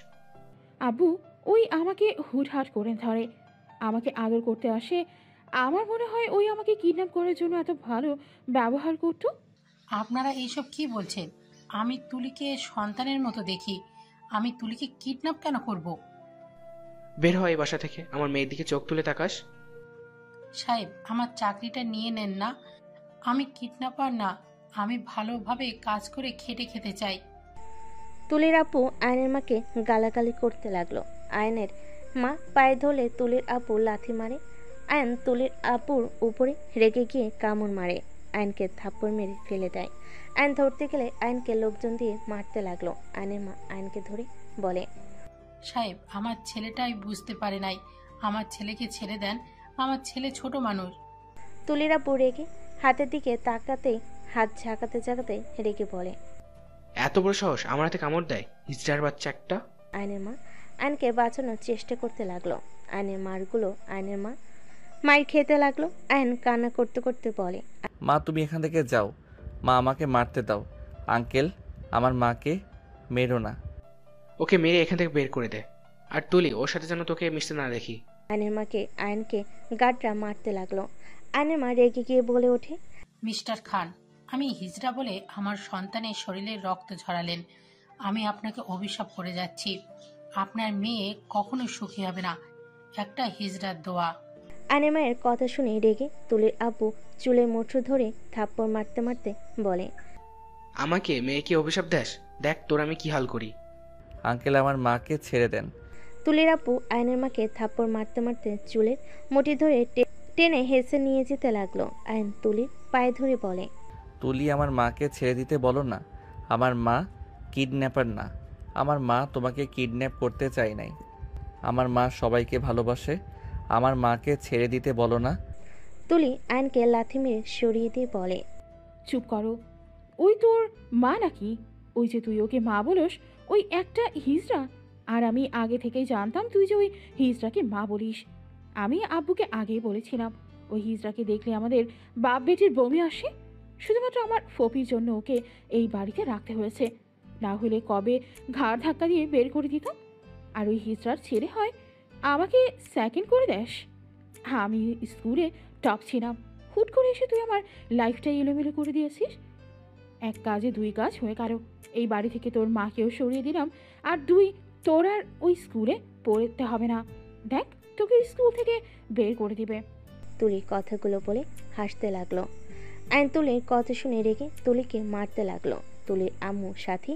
আব্বু, ওই আমাকে হুটহাট করে ধরে, আমাকে আদর করতে আসে। আমার মনে হয় ওই আমাকে কিডন্যাপ করার জন্য এত ভালো ব্যবহার করতো। আপনারা এইসব কি বলছেন? আমি তুলিকে সন্তানের মতো দেখি। আমি তুলিকে কিডন্যাপ কেন করব? বের হয় এই বাসা থেকে। আমার মেয়ের দিকে চোখ তুলে তাকাস। সাহেব, আমার চাকরিটা নিয়ে নেন না। আমি কিডন্যাপার না। আমি ভালোভাবে কাজ করে খেটে খেতে চাই। তুলির আপু আয়নের মাকে গালাগালি করতে লাগলো। আয়নের মা পায়ে ধরলে তুলির আপু লাথি মারে। আয়ন তুলির আপুর উপরে রেগে গিয়ে কামড় মারে। আয়নকে থাপ্পড় মেরে ফেলে দেয়। আয়ন ধরতে গেলে আয়নকে লোকজন দিয়ে মারতে লাগলো। আয়নের মা আয়নকে ধরে বলে, সাহেব, আমার ছেলেটাই বুঝতে পারে নাই। আমার ছেলেকে ছেড়ে দেন। আমার ছেলে ছোট মানুষ। তুলির আপু রেগে হাতের দিকে তাকাতেই হাত ঝাঁকাতে ঝাঁকাতে রেগে বলে, এত বড় সাহস আমার হাতে কামড় দেয়, হিজড়ার বাচ্চা একটা। আয়নের মা আয়নকে বাঁচানোর চেষ্টা করতে লাগলো। আয়নের মারগুলো আয়নের মা মায়ের খেতে লাগলো। আয়ন কান্না করতে করতে বলে, মা তুমি এখান থেকে যাও, মা আমাকে মারতে দাও। আঙ্কেল, আমার মাকে মেরো না। ওকে মেরে এখান থেকে বের করে দে। আর তুলি, ওর সাথে যেন তোকে মিশতে না দেখি। আয়নের মাকে আয়নকে গাড্রা মারতে লাগলো। আয়নের মা রেগে গিয়ে বলে ওঠে, মিস্টার খান, আমি হিজড়া বলে আমার সন্তানের শরীরে রক্ত ঝরালেন। আমি আপনাকে অভিশাপ করে যাচ্ছি, আপনার মেয়ে কখনো সুখী হবে না। একটা হিজড়ার দোয়া। আয়নের মায়ের কথা শুনে রেগে তুলির আব্বু চুলের মুঠো ধরে থাপ্পড় মারতে মারতে বলে, আমাকে মেয়েকে অভিশাপ দেস? দেখ তোর আমি কি হাল করি। আঙ্কেল, আমার মাকে ছেড়ে দেন। তুলির আব্বু আয়নের মাকে থাপ্পড় মারতে মারতে চুলের মুঠি ধরে টেনে হেসে নিয়ে যেতে লাগলো। আয়ন তুলির পায়ে ধরে বলে, তুলি, আমার মাকে ছেড়ে দিতে বলো না। আমার মা কিডন্যাপার না। আমার মা তোমাকে কিডন্যাপ করতে চাই নাই। আমার মা সবাইকে ভালোবাসে। আমার মাকে ছেড়ে দিতে বলো না। তুলি আয়নকে লাথি মেরে সরিয়ে দিয়ে বলে, চুপ করো। ওই তোর মা নাকি? ওই যে তুই ওকে মা বলস, ওই একটা হিজড়া। আর আমি আগে থেকেই জানতাম তুই যে ওই হিজড়াকে মা বলিস। আমি আব্বুকে আগেই বলেছিলাম, ওই হিজড়াকে দেখলে আমাদের বাপ বেটির বমি আসে। শুধুমাত্র আমার ফপির জন্য ওকে এই বাড়িতে রাখতে হয়েছে, না হলে কবে ঘাড় ধাক্কা দিয়ে বের করে দিতাম। আর ওই হিজড়ার ছেলে হয় আমাকে সেকেন্ড করে দেস। আমি স্কুলে টপ ছিলাম, হুট করে এসে তুই আমার লাইফটাই এলোমেলো করে দিয়েছিস। এক কাজে দুই কাজ হয়ে গেল। এই বাড়ি থেকে তোর মাকেও সরিয়ে দিলাম, আর তোর আর ওই স্কুলে পড়তে হবে না। দেখ, তোকে স্কুল থেকে বের করে দিবে। তুলি কথাগুলো বলে হাসতে লাগলো। আয়ন তুলির কথা শুনে রেগে তুলিকে মারতে লাগলো। তুলির আম্মু সাথী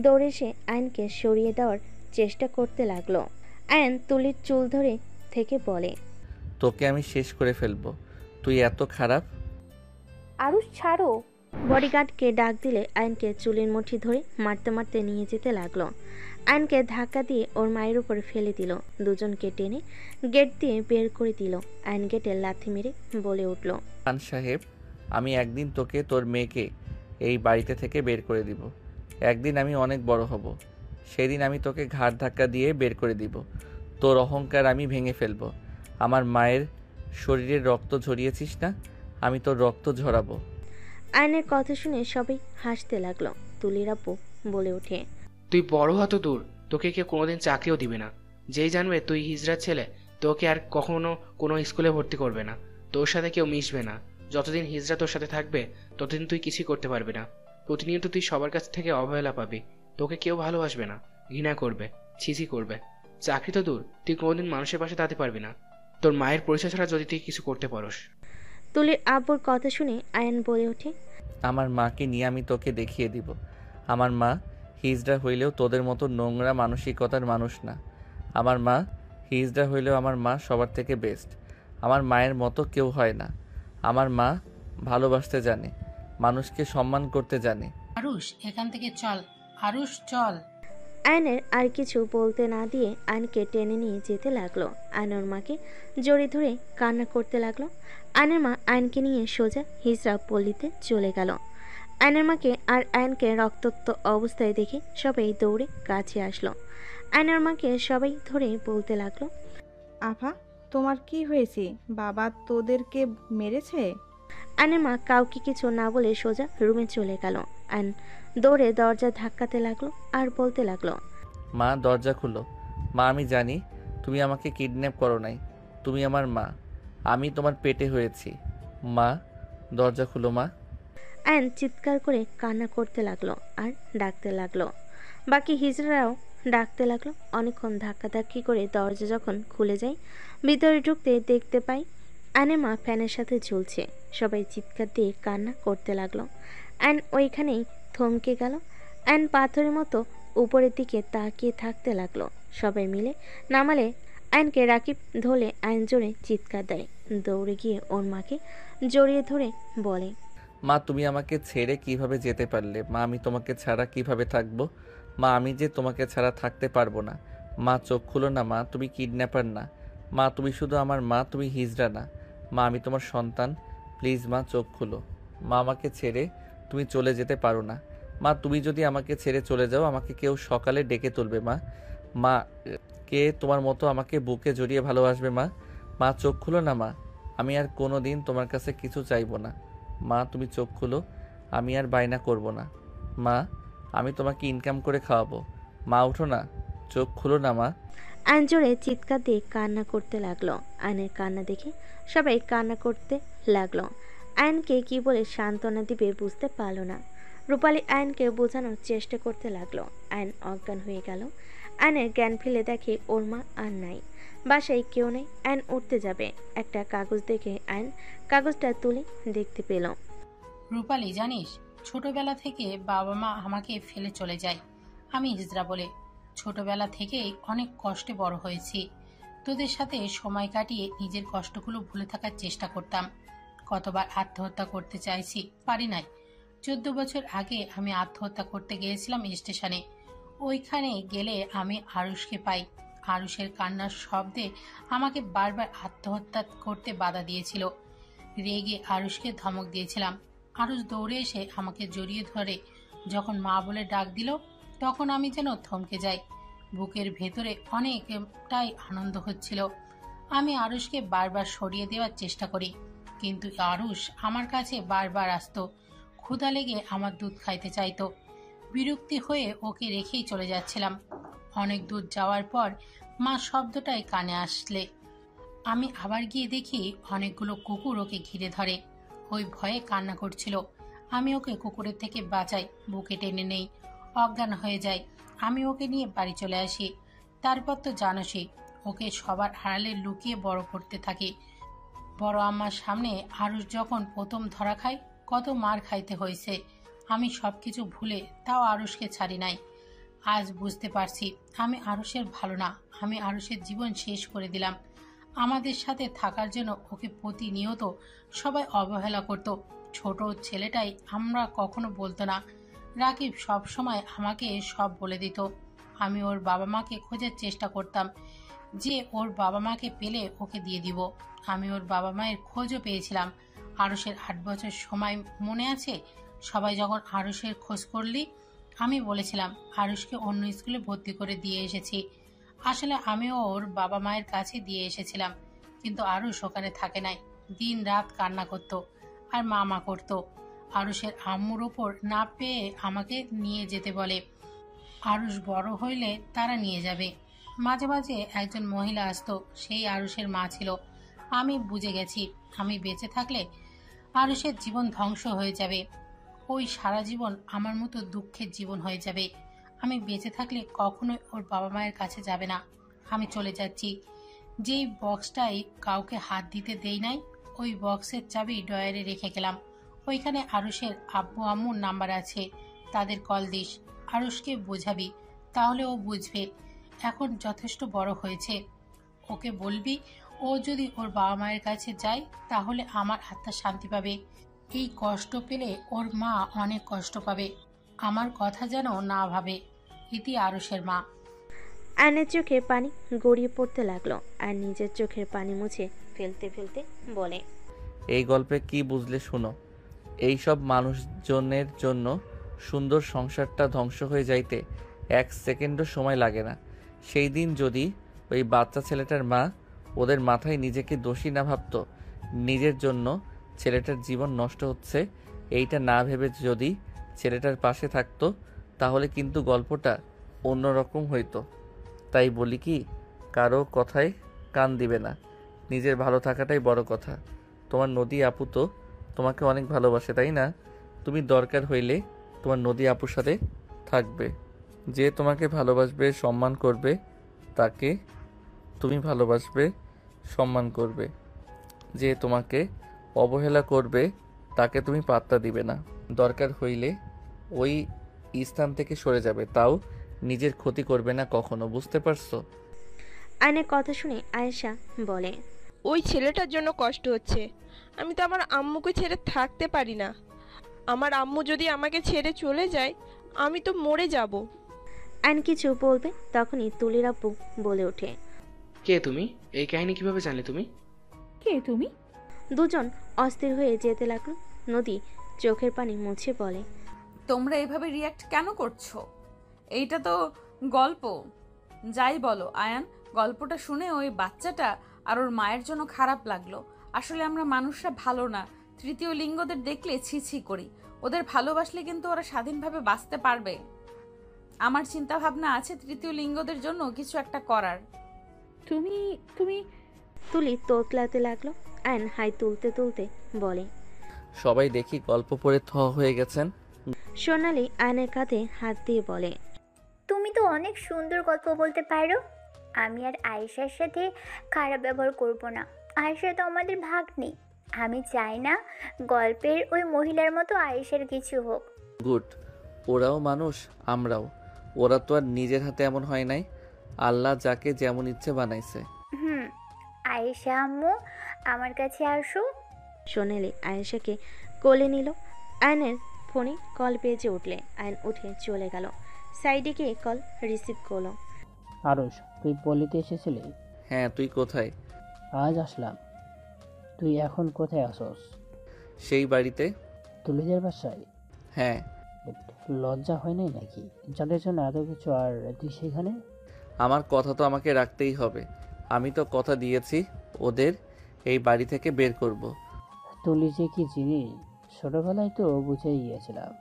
দৌড়ে এসে আয়নকে সরিয়ে দেওয়ার চেষ্টা করতে লাগলো। আয়ন তুলির চুল ধরে থেকে বলে, তোকে আমি শেষ করে ফেলবো। তুই এত খারাপ। আরুষ ছাড়ো। বডিগার্ডকে ডাক দিলে আয়নকে চুলের মুঠি ধরে মারতে মারতে নিয়ে যেতে লাগলো। আয়নকে ধাক্কা দিয়ে ওর মায়ের উপর ফেলে দিল। দুজনকে টেনে গেট দিয়ে বের করে দিল। আয়ন গেটে লাথি মেরে বলে উঠল, খান সাহেব, আমি একদিন তোকে তোর মেয়েকে এই বাড়িতে থেকে বের করে দিব। একদিন আমি অনেক বড় হব, সেদিন আমি তোকে ঘাড় ধাক্কা দিয়ে বের করে দিব। তোর অহংকার আমি ভেঙে ফেলবো। আমার মায়ের শরীরের রক্ত ঝরিয়েছিস না, আমি তোর রক্ত ঝরাবো। আয়নের কথা শুনে সবাই হাসতে লাগলো। তুলির আব্বু বলে ওঠে, তুই বড় হতো দূর, তোকে কেউ কোনোদিন চাকরিও দিবে না। যেই জানবে তুই হিজড়ার ছেলে, তোকে আর কখনো কোনো স্কুলে ভর্তি করবে না, তোর সাথে কেউ মিশবে না। যতদিন হিজড়া তোর সাথে থাকবে ততদিন তুই কিছুই করতে পারবি না। প্রতিনিয়ত তুই সবার কাছ থেকে অবহেলা পাবি, তোকে কেউ ভালোবাসবে না, ঘৃণা করবে, ছিছি করবে। চাকরি তো দূর, তুই কোনোদিন মানুষের পাশে দাঁড়াতে পারবি না, তোর মায়ের পরিচয় ছাড়া যদি তুই কিছু করতে পারস। তুলির আব্বুর কথা শুনে আয়ন বলে ওঠে, আমার মাকে নিয়ে আমি তোকে দেখিয়ে দিব। আমার মা হিজড়া হইলেও তোদের মতো নোংরা মানসিকতার মানুষ না। আমার মা হিজড়া হইলেও আমার মা সবার থেকে বেস্ট। আমার মায়ের মতো কেউ হয় না। আমার মা ভালোবাসতে জানে, মানুষকে সম্মান করতে জানে। আরুষ, এখান থেকে চল। আরুষ, চল। আয়নের আর কিছু বলতে না দিয়ে আয়নকে টেনে নিয়ে যেতে লাগলো। আয়নের মাকে জড়িয়ে ধরে কান্না করতে লাগলো। আয়নের মা আয়নকে নিয়ে সোজা হিজড়া পল্লীতে চলে গেল। আয়নের মাকে আর আয়নকে রক্তাক্ত অবস্থায় দেখে সবাই দৌড়ে কাছে আসলো। আয়নের মাকে সবাই ধরে বলতে লাগলো, আফা, তোমার কি হয়েছে? বাবা তোদেরকে মেরেছে? আয়নের মা কাউকে কিছু না বলে সোজা রুমে চলে গেল। আয়ন দৌড়ে দরজা ধাক্কাতে লাগলো আর বলতে লাগলো, মা দরজা খুলো। মা, আমি জানি তুমি আমাকে কিডন্যাপ করো নাই, তুমি আমার মা, আমি তোমার পেটে হয়েছি। মা দরজা খুলো মা। আয়ন চিৎকার করে কান্না করতে লাগলো আর ডাকতে লাগলো। বাকি হিজড়ারাও ডাকতে লাগলো। অনেকক্ষণ ধাক্কাধাক্কি করে দরজা যখন খুলে যায়, ভিতরে ঢুকতে দেখতে পাই আয়নের মা ফ্যানের সাথে ঝুলছে। সবাই চিৎকার দিয়ে কান্না করতে লাগলো। আয়ন ওইখানেই থমকে গেল। আয়ন পাথরের মতো উপরের দিকে তাকিয়ে থাকতে লাগলো। সবাই মিলে নামালে আয়নকে রাকিব ধরলে আয়ন জোরে চিৎকার দেয়। দৌড়ে গিয়ে ওর মাকে জড়িয়ে ধরে বলে, মা তুমি আমাকে ছেড়ে কিভাবে যেতে পারলে? মা আমি তোমাকে ছাড়া কিভাবে থাকবো? মা আমি যে তোমাকে ছাড়া থাকতে পারবো না। মা চোখ খুলো না মা, তুমি কিডন্যাপার না। মা তুমি শুধু আমার মা, তুমি হিজড়া না। মা আমি তোমার সন্তান, প্লিজ মা চোখ খুলো। মা আমাকে ছেড়ে তুমি চলে যেতে পারো না। মা তুমি যদি আমাকে ছেড়ে চলে যাও আমাকে কেউ সকালে ডেকে তুলবে মা। মা কে তোমার মতো আমাকে বুকে জড়িয়ে ভালোবাসবে মা? মা চোখ খুলো না মা, আমি আর কোনো দিন তোমার কাছে কিছু চাইবো না। মা, তুমি চোখ খুলো, আমি আর বায়না করব না। মা, আমি তোমাকে ইনকাম করে খাওয়াবো। মা, উঠো না, চোখ খুলো না মা। আয়ন জোরে চিৎকার দিয়ে কান্না করতে লাগলো। আয়নের কান্না দেখে সবাই কান্না করতে লাগলো। আয়নকে কি বলে সান্ত্বনা দিবে বুঝতে পারলো না। রূপালী আয়নকে বোঝানোর চেষ্টা করতে লাগলো। আয়ন অজ্ঞান হয়ে গেল। আয়নের জ্ঞান ফেলে দেখে ওর মা আর নাই, বাসায় কেউ নেই। আয়ন উঠতে যাবে, একটা কাগজ দেখে আয়ন কাগজটা তুলে দেখতে পেল। রূপালী, জানিস ছোটবেলা থেকে বাবা মা আমাকে ফেলে চলে যায়। আমি হিজড়া বলে ছোটবেলা থেকেই অনেক কষ্টে বড় হয়েছি। তোদের সাথে সময় কাটিয়ে নিজের কষ্টগুলো ভুলে থাকার চেষ্টা করতাম। কতবার আত্মহত্যা করতে চাইছি, পারি নাই। 14 বছর আগে আমি আত্মহত্যা করতে গিয়েছিলাম স্টেশনে। ওইখানে গেলে আমি আরুষকে পাই। আরুষের কান্নার শব্দে আমাকে বারবার আত্মহত্যা করতে বাধা দিয়েছিল। রেগে আরুষকে ধমক দিয়েছিলাম। আরুষ দৌড়ে এসে আমাকে জড়িয়ে ধরে যখন মা বলে ডাক দিল, তখন আমি যেন থমকে যাই। বুকের ভেতরে অনেকটাই আনন্দ হচ্ছিল। আমি আরুষকে বারবার সরিয়ে দেওয়ার চেষ্টা করি, কিন্তু আরুষ আমার কাছে বারবার আসতো। ক্ষুধা লেগে আমার দুধ খাইতে চাইতো। বিরক্তি হয়ে ওকে রেখেই চলে যাচ্ছিলাম। অনেক দূর যাওয়ার পর মা শব্দটাই কানে আসলে আমি আবার গিয়ে দেখি অনেকগুলো কুকুর ওকে ঘিরে ধরে। ওই ভয়ে কান্না করছিল। আমি ওকে কুকুরের থেকে বাঁচাই, বুকে টেনে নেই, অজ্ঞান হয়ে যায়। আমি ওকে নিয়ে বাড়ি চলে আসি। তারপর তো জানোসই, ওকে সবার আড়ালে লুকিয়ে বড় করতে থাকি। বড় আম্মার সামনে আরুষ যখন প্রথম ধরা খায়, কত মার খাইতে হয়েছে। আমি সবকিছু ভুলে তাও আরুষকে ছাড়ি নাই। আজ বুঝতে পারছি আমি আরুষের ভালো না। আমি আরুষের জীবন শেষ করে দিলাম। আমাদের সাথে থাকার জন্য ওকে প্রতিনিয়ত সবাই অবহেলা করত। ছোট ছেলেটাই আমরা কখনো বলতো না। রাকিব সব সময় আমাকে সব বলে দিত। আমি ওর বাবা মাকে খোঁজার চেষ্টা করতাম, যে ওর বাবা মাকে পেলে ওকে দিয়ে দিব। আমি ওর বাবা মায়ের খোঁজও পেয়েছিলাম। আরুষের 8 বছর সময় মনে আছে? সবাই যখন আরুষের খোঁজ করলি, আমি বলেছিলাম আরুষকে অন্য স্কুলে ভর্তি করে দিয়ে এসেছি। আসলে আমিও ওর বাবা মায়ের কাছে দিয়ে এসেছিলাম, কিন্তু আরুষ ওখানে থাকে নাই। দিন রাত কান্না করত আর মা করত। আরুষের আম্মুর ওপর না পেয়ে আমাকে নিয়ে যেতে বলে। আরুষ বড় হইলে তারা নিয়ে যাবে। মাঝে মাঝে একজন মহিলা আসতো, সেই আরুষের মা ছিল। আমি বুঝে গেছি আমি বেঁচে থাকলে আরুষের জীবন ধ্বংস হয়ে যাবে। ওই সারা জীবন আমার মতো দুঃখের জীবন হয়ে যাবে। আমি বেঁচে থাকলে কখনোই ওর বাবা মায়ের কাছে যাবে না। আমি চলে যাচ্ছি। যেই বক্সটাই কাউকে হাত দিতে দেই নাই, ওই বক্সের চাবি ডয়ারে রেখে গেলাম। ওইখানে আরুষের আব্বু আম্মুর নাম্বার আছে, তাদের কল দিস। আরুষকে বোঝাবি, তাহলে ও বুঝবে। এখন যথেষ্ট বড় হয়েছে। ওকে বলবি ও যদি ওর বাবা মায়ের কাছে যায় তাহলে আমার আত্মা শান্তি পাবে। এই কষ্ট পেলে ওর মা অনেক কষ্ট পাবে। আমার কথা যেন না ভাবে। ইতি আরুষের মা। আয়নের চোখে পানি গড়িয়ে পড়তে লাগলো আর নিজের চোখের পানি মুছে ফেলতে ফেলতে বলে, এই গল্পে কি বুঝলে শুনো। এইসব মানুষজনের জন্য সুন্দর সংসারটা ধ্বংস হয়ে যাইতে 1 সেকেন্ডও সময় লাগে না। সেই দিন যদি ওই বাচ্চা ছেলেটার মা ওদের মাথায় নিজেকে দোষী না ভাবতো, নিজের জন্য ছেলেটার জীবন নষ্ট হচ্ছে এইটা না ভেবে যদি ছেলেটার পাশে থাকতো, তাহলে কিন্তু গল্পটা অন্যরকম হইতো। তাই বলি কি, কারো কথায় কান দিবে না, নিজের ভালো থাকাটাই বড় কথা। তোমার নদী আপু তো তোমাকে অনেক ভালোবাসে, তাই না? তুমি দরকার হইলে তোমার নদী আপুর সাথে থাকবে। যে তোমাকে ভালোবাসবে, সম্মান করবে, তাকে তুমি ভালোবাসবে, সম্মান করবে। যে তোমাকে অবহেলা করবে, তাকে তুমি পাত্তা দিবে না। দরকার হইলে ওই স্থান থেকে সরে যাবে, তাও নিজের ক্ষতি করবে না কখনো। বুঝতে পারছো? আয়নের কথা শুনে আয়েশা বলে, ওই ছেলেটার জন্য কষ্ট হচ্ছে। আমি তো আমার আম্মুকে ছেড়ে থাকতে পারি না। আমার আম্মু যদি আমাকে ছেড়ে চলে যায়, আমি তো মরে যাব। আয়ন কিছু বলবে, তখনই তুলির আব্বু বলে ওঠে, কে তুমি? এই কাহিনী কিভাবে জানলে তুমি? কে তুমি? দুজন অস্থির হয়ে যেতে লাগলো। নদী চোখের পানি মুছে বলে, তোমরা এভাবে রিয়াক্ট কেন করছো? এইটা তো গল্প। যাই বলো আয়ান, গল্পটা শুনে ওই বাচ্চাটা আর ওর মায়ের জন্য খারাপ লাগলো। আসলে আমরা মানুষরা ভালো না, তৃতীয় লিঙ্গদের দেখলে ছি করি। ওদের ভালোবাসলে কিন্তু ওরা স্বাধীনভাবে বাঁচতে পারবে। আমার চিন্তা ভাবনা আছে তৃতীয় লিঙ্গদের জন্য কিছু একটা করার। তুমি তুমি তুলি তোতলাতে লাগলো। আয়ন হাই তুলতে তুলতে বলে। সবাই দেখি গল্প পড়ে থ হয়ে গেছেন। সোনালি আয়নের কাঁধে হাত দিয়ে বলে, তুমি তো অনেক সুন্দর গল্প বলতে পারো। আমি আর আয়েশার সাথে খারাপ ব্যবহার করব না। আয়েশা তো আমাদের ভাগ্নি। আমি চাই না গল্পের ওই মহিলার মতো আয়েশার কিছু হোক। গুড, ওরাও মানুষ, আমরাও। ওরা তো আর নিজের হাতে এমন হয় নাই, আল্লাহ যাকে যেমন ইচ্ছে বানাইছে। আয়েশা আম্মু আমার কাছে আসো। সোনালি আয়েশাকে কোলে নিল। আয়নের ফোনে কল বেজে উঠলে আয়ন উঠে চলে গেল। সাইডে গিয়ে কল রিসিভ করলো। আরুষ, তুই পল্লীতে এসেছিলি? হ্যাঁ, তুই কোথায়? আজ আসলাম। তুই এখন কোথায় আসস? সেই বাড়িতে। তুলিদের বাসায়? হ্যাঁ। লজ্জা হয় নাই নাকি যাদের জন্য এত কিছু, আর তুই সেখানে? আমার কথা তো আমাকে রাখতেই হবে। আমি তো কথা দিয়েছি ওদের এই বাড়ি থেকে বের করব। তুলি যে কি জিনিস ছোটবেলায় তো বুঝেই গিয়েছিলাম।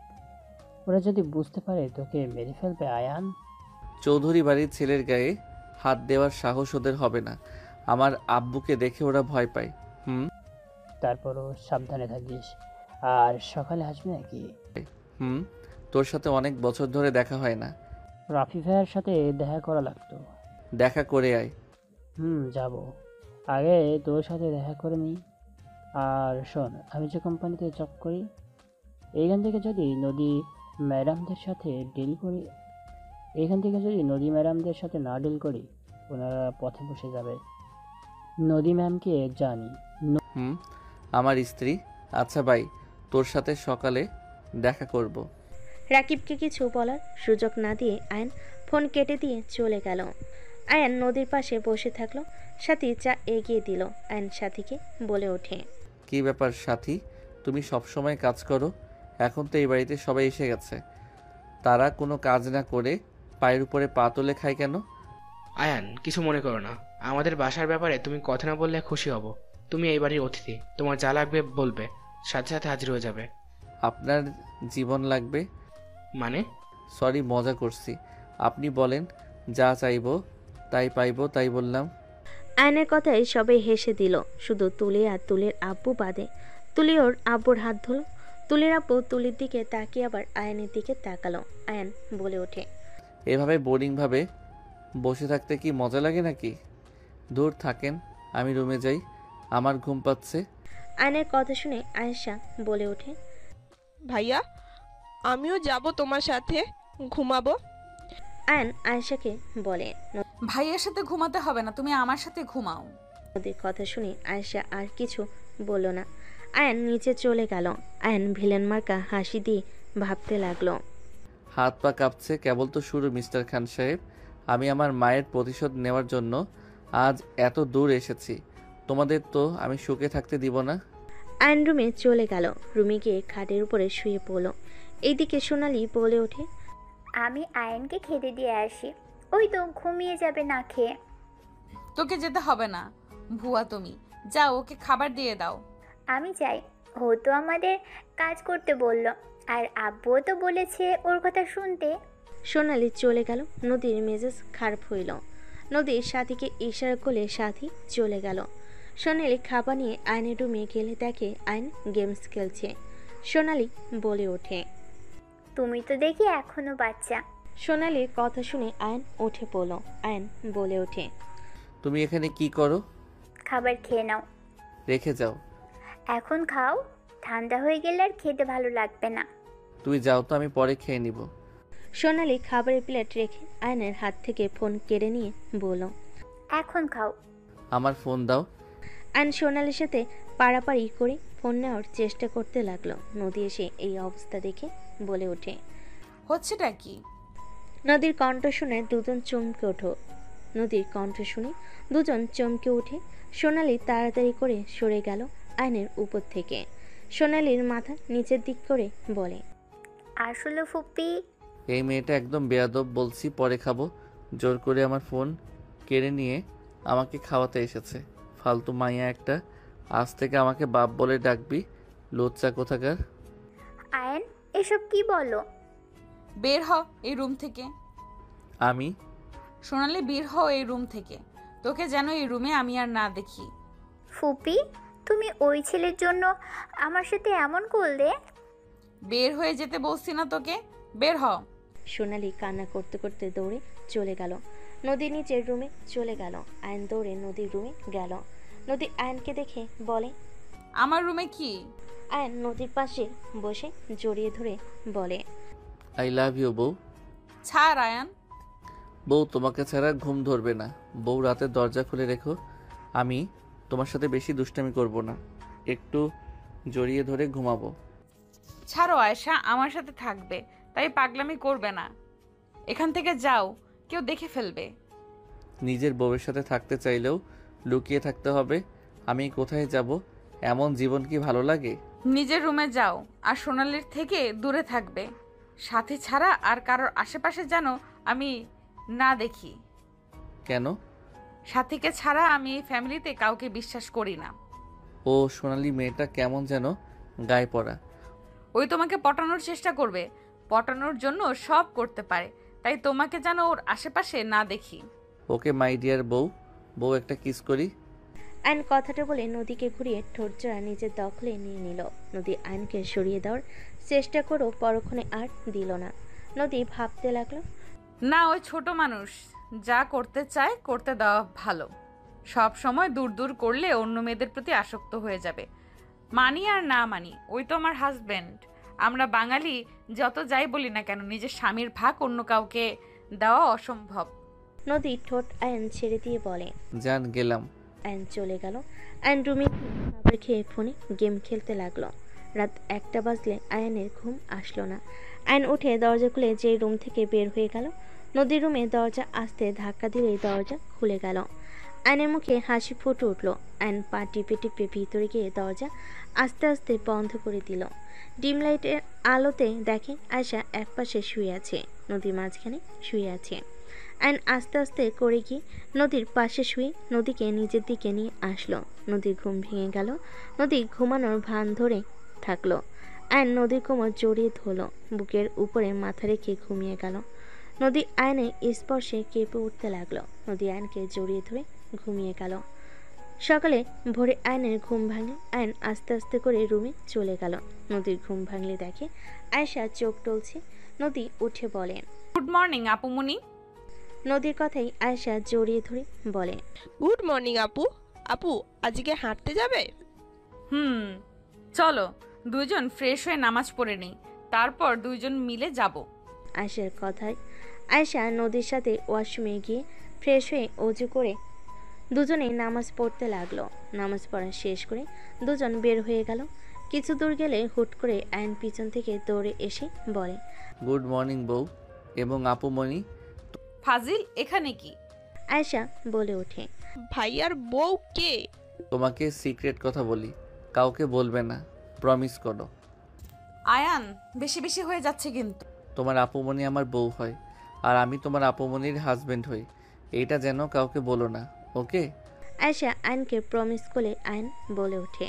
ওরা যদি বুঝতে পারে তোকে মেরে ফেলবে আয়ান। চৌধুরী বাড়ির ছেলের গায়ে হাত দেওয়ার সাহস ওদের হবে না। আমার আব্বুকে দেখে ওরা ভয় পায়। তারপরও সাবধানে থাকিস। আর সকালে আসবে নাকি? তোর সাথে অনেক বছর ধরে দেখা হয় না। রাফি ভাইয়ের সাথে দেখা করা লাগতো। দেখা করে আয়। যাব। আগে তোর সাথে দেখা করে নিই। আর শোন, আমি যে কোম্পানিতে জব করি এইখান থেকে যদি নদী ম্যাডামদের সাথে না ডিল করি ওনারা পথে বসে যাবে। নদী ম্যামকে জানি। আমার স্ত্রী। আচ্ছা ভাই, তোর সাথে সকালে দেখা করব। রাকিবকে কিছু বলার সুযোগ না দিয়ে আয়ন ফোন কেটে দিয়ে চলে গেল। আয়ন নদীর পাশে বসে থাকলো। সাথী চা এগিয়ে দিল। আয়ন সাথীকে বলে ওঠে, কি ব্যাপার সাথী, তুমি সব সময় কাজ করো, এখন তো এই বাড়িতে সবাই এসে গেছে, তারা কোনো কাজ না করে পায়ের উপরে পা তুলে খায় কেন? আয়ান, কিছু মনে করো না। আমাদের বাসার ব্যাপারে তুমি কথা না বললে খুশি হব। তুমি এই বাড়ির অতিথি, তোমার যা লাগবে বলবে, সাথে সাথে হাজির হয়ে যাবে। আপনার জীবন লাগবে মানে? সরি, মজা করছি। আপনি বলেন, যা চাইবো তাই পাইবো, তাই বললাম। আয়নের কথায় সবাই হেসে দিল, শুধু তুলি আর তুলির আব্বু বাদে। তুলি ওর আব্বুর হাত ধরল। তুলির আব্বু তুলির দিকে তাকিয়ে আবার আয়নের দিকে তাকালো। আয়ন বলে ওঠে, এভাবে বোরিংভাবে বসে থাকতে কি মজা লাগে নাকি? দূর থাকেন, আমি রুমে যাই, আমার ঘুম পাচ্ছে। আয়নের কথা শুনে আয়েশা বলে ওঠে, ভাইয়া আমিও যাব তোমার সাথে, ঘুমাবো। আয়ন আয়েশাকে বলে, ভাইয়ের সাথে ঘুমাতে হবে না, তুমি আমার সাথে ঘুমাও। ওদের কথা শুনে আয়েশা আর কিছু বলল না। আয়ন নিচে চলে গেল। আয়ন ভিলেন মার্কা হাসি দিয়ে ভাবতে লাগলো, হাত পা কাঁপছে, কেবল তো শুরু মিস্টার খান সাহেব। আমি আমার মায়ের প্রতিশোধ নেওয়ার জন্য আজ এত দূর এসেছি, তোমাদের তো আমি সুখে থাকতে দিব না। আয়ন রুমে চলে গেল। রুমে গিয়ে খাটের উপরে শুয়ে পড়ল। এইদিকে সোনালি বলে ওঠে, আমি আয়নকে খেতে দিয়ে আসি, ওই তো ঘুমিয়ে যাবে না খেয়ে। তোকে যেতে হবে না ভুয়া, তুমি যাও, ওকে খাবার দিয়ে দাও। আমি যাই, ও তো আমাদের কাজ করতে বলল, আর আব্বুও তো বলেছে ওর কথা শুনতে। সোনালি চলে গেল। নদীর মেজাজ খারাপ হইল। নদীর সাথীকে ইশারা করলে সাথী চলে গেল। সোনালি খাবার নিয়ে আয়নের রুমে গেলে দেখে আয়ন গেমস খেলছে। সোনালি বলে ওঠে, তুমি তো দেখি এখনো বাচ্চা। সোনালির কথা শুনে আয়ন উঠে পড়ল। আয়ন বলে ওঠে, তুমি এখানে কি করো? খাবার খেয়ে নাও। রেখে যাও। এখন খাও, ঠান্ডা হয়ে গেলে আর খেতে ভালো লাগবে না। তুমি যাও তো, আমি পরে খেয়ে নিব। সোনালি খাবারের প্লেট রেখে আয়নের হাত থেকে ফোন কেড়ে নিয়ে বলল, এখন খাও। আমার ফোন দাও। আয়ন সোনালির সাথে পাড়াপাড়ি করে ফোন নেওয়ার চেষ্টা করতে লাগলো। নদী এসে এই অবস্থা দেখে বলে ওঠে, হচ্ছেটা কি? নদীর কণ্ঠ শুনে দুজন চমকে ওঠে। নদীর কণ্ঠ শুনে দুজন চমকে উঠে। সোনালি তাড়াতাড়ি করে সরে গেল আয়নের উপর থেকে। সোনালির মাথা নিচের দিক করে বলে, আসলে ফুপি, এই মেয়েটা একদম বেয়াদব, বলছি পরে খাবো, জোর করে আমার ফোন কেড়ে নিয়ে আমাকে খাওয়াতে এসেছে। ফালতু মাইয়া একটা, আজ থেকে আমাকে বাপ বলে ডাকবি, লুচ্চা কোথাকার। আয়ান এসব কি বলো? বের হ এই রুম থেকে। আমি? সোনালি বের হ এই রুম থেকে, তোকে যেন এই রুমে আমি আর না দেখি। ফুপি, তুমি ওই ছেলের জন্য আমার সাথে এমন করলে? বের হয়ে যেতে বলছি না তোকে, বের হ। সোনালি কান্না করতে করতে দৌড়ে চলে গেল। নদী নিচের রুমে চলে গেল। আয়ন দৌড়ে নদীর রুমে গেল। নদী আয়নকে দেখে বলে, আমার রুমে কি? আয়ন নদীর পাশে বসে জড়িয়ে ধরে বলে, আই লাভ ইউ বউ। ছাড় আয়ান। বউ, তোমাকে ছাড়া ঘুম ধরবে না। বউ, রাতে দরজা খুলে রেখো, আমি তোমার সাথে বেশি দুষ্টামি করব না, একটু জড়িয়ে ধরে ঘুমাবো। ছাড়ো আয়েশা, আমার সাথে থাকবে, তাই পাগলামি করবে না। এখান থেকে যাও, কেউ দেখে ফেলবে। নিজের বউয়ের সাথে থাকতে চাইলেও লুকিয়ে থাকতে হবে। আমি কোথায় যাব? এমন জীবন কি ভালো লাগে? নিজের রুমে যাও, আর সোনালির থেকে দূরে থাকবে। সাথে ছাড়া আর কারোর আশেপাশে যেন আমি না দেখি। কেন? সাথীকে ছাড়া আমি এই ফ্যামিলিতে কাউকে বিশ্বাস করি না। ও সোনালি মেয়েটা কেমন যেন গায়ে পড়া। ওই তোমাকে পটানোর চেষ্টা করবে, পটানোর জন্য সব করতে পারে, তাই তোমাকে যেন ওর আশেপাশে না দেখি। ওকে মাই ডিয়ার বউ, বউ একটা কিস করি। আয়ন কথাটা বলে নদীকে ঘুরিয়ে ঠোঁটজোড়া নিজের দখলে নিয়ে নিল। নদী আয়নকে সরিয়ে দেওয়ার চেষ্টা করেও পরক্ষণে আর দিল না। নদী ভাবতে লাগলো, না, ওই ছোট মানুষ, যা করতে চায় করতে দেওয়া ভালো। সব সময় দূর দূর করলে অন্য মেয়েদের প্রতি আসক্ত হয়ে যাবে। মানি আর না মানি, ওই তো আমার হাজবেন্ড। আমরা বাঙালি যত যাই বলি না কেন, নিজের স্বামীর ভাগ অন্য কাউকে দেওয়া অসম্ভব। নদী ঠোঁট আয়ন ছেড়ে দিয়ে বলে, জান গেলাম। আয়ন চলে গেল। আয়ন রুমে খাবার খেয়ে ফোনে গেম খেলতে লাগলো। রাত 1টা বাজলে আয়নের ঘুম আসলো না। আয়ন উঠে দরজা খুলে যে রুম থেকে বের হয়ে গেল। নদীর রুমে দরজা আসতে ধাক্কা দিলেই দরজা খুলে গেল। আয়নের মুখে হাসি ফুটে উঠল। আয়ন পা টিপে টিপে ভিতরে গিয়ে দরজা আস্তে আস্তে বন্ধ করে দিল। ডিম লাইটের আলোতে দেখে আয়শা একপাশে শুয়ে আছে, নদী মাঝখানে শুয়ে আছে। আয়ন আস্তে আস্তে করে গিয়ে নদীর পাশে শুয়ে নদীকে নিজের দিকে নিয়ে আসলো। নদীর ঘুম ভেঙে গেল। নদী ঘুমানোর ভান ধরে থাকলো। আয়ন নদীর কোমর জড়িয়ে ধরল, বুকের উপরে মাথা রেখে ঘুমিয়ে গেল। নদী আয়নের স্পর্শে কেঁপে উঠতে লাগলো। নদী আয়নকে জড়িয়ে ধরে ঘুমিয়ে গেল। সকালে ভোরে আয়নের ঘুম ভাঙে। আয়ন আস্তে আস্তে করে রুমে চলে গেল। নদীর ঘুম ভাঙলে দেখে আয়েশা চোখ টলছে। নদী উঠে বলে, গুড মর্নিং আপুমনি। নদীর কথাই আয়েশা জড়িয়ে ধরে বলে, গুড মর্নিং আপু। আপু আজকে হাঁটতে যাবে? চলো দুইজন ফ্রেশ হয়ে নামাজ পড়ে নেই, তারপর দুইজন মিলে যাব। আয়েশার কথায় আয়েশা নদীর সাথে ওয়াশরুমে গিয়ে ফ্রেশ হয়ে অজু করে দুজনেই নামাজ পড়তে লাগলো। নামাজ পড়া শেষ করে দুজন বের হয়ে গেল। কিছু দূর গেলে হুট করে আয়ন পিছন থেকে দৌড়ে এসে বলে, গুড মর্নিং বউ এবং আপুমণি। ফাজিল, এখানে কি? আয়েশা বলে ওঠে, ভাইয়ার বউ কে? তোমাকে সিক্রেট কথা বলি, কাউকে বলবে না, প্রমিস করো। আয়ান, বেশি বেশি হয়ে যাচ্ছে কিন্তু। তোমার আপুমণি আমার বউ হয়, আর আমি তোমার আপুমণির হাজবেন্ড হই, এইটা যেন কাউকে বলো না, ওকে? আয়েশা আয়নকে প্রমিস করে আয়ন বলে ওঠে।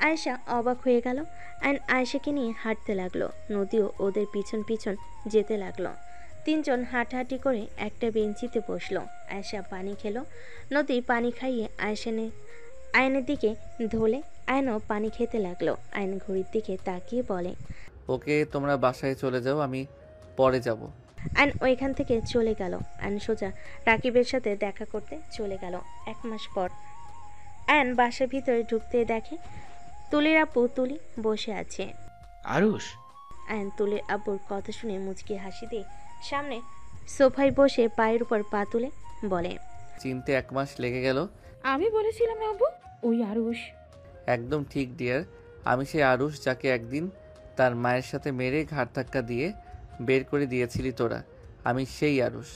আয়েশা অবাক হয়ে গেল। আয়ন আয়েশাকে নিয়ে হাঁটতে লাগলো। নদীও ওদের পিছন পিছন যেতে লাগলো। তিনজন হাঁটাহাঁটি করে একটা বেঞ্চিতে বসলো। আয়েশা পানি খেলো। নদী পানি খাইয়ে আয়নের দিকে ধোলে আয়নও পানি খেতে লাগলো। আয়ন ঘড়ির দিকে তাকিয়ে বলে, ওকে, তোমরা বাসায় চলে যাও, আমি পরে যাব। আয়ন ওইখান থেকে চলে গেল। আয়ন সোজা রাকিবের সাথে দেখা করতে চলে গেল। 1 মাস পর আয়ন বাসার ভিতরে ঢুকতে দেখে তুলির আপু তুলি বসে আছে। আরুষ? আয়ন তুলির আব্বুর কথা শুনে মুচকি হাসি দিয়ে সামনে সোফায় বসে পায়ের উপর পা তুলে বলে, চিনতে 1 মাস লেগে গেল? আমি বলেছিলাম না আব্বু, ওই আরুষ। একদম ঠিক ডিয়ার, আমি সেই আরুষ যাকে একদিন তার মায়ের সাথে মেরে ঘাড় ধাক্কা দিয়ে বের করে দিয়েছিলি তোরা। আমি সেই আরুষ।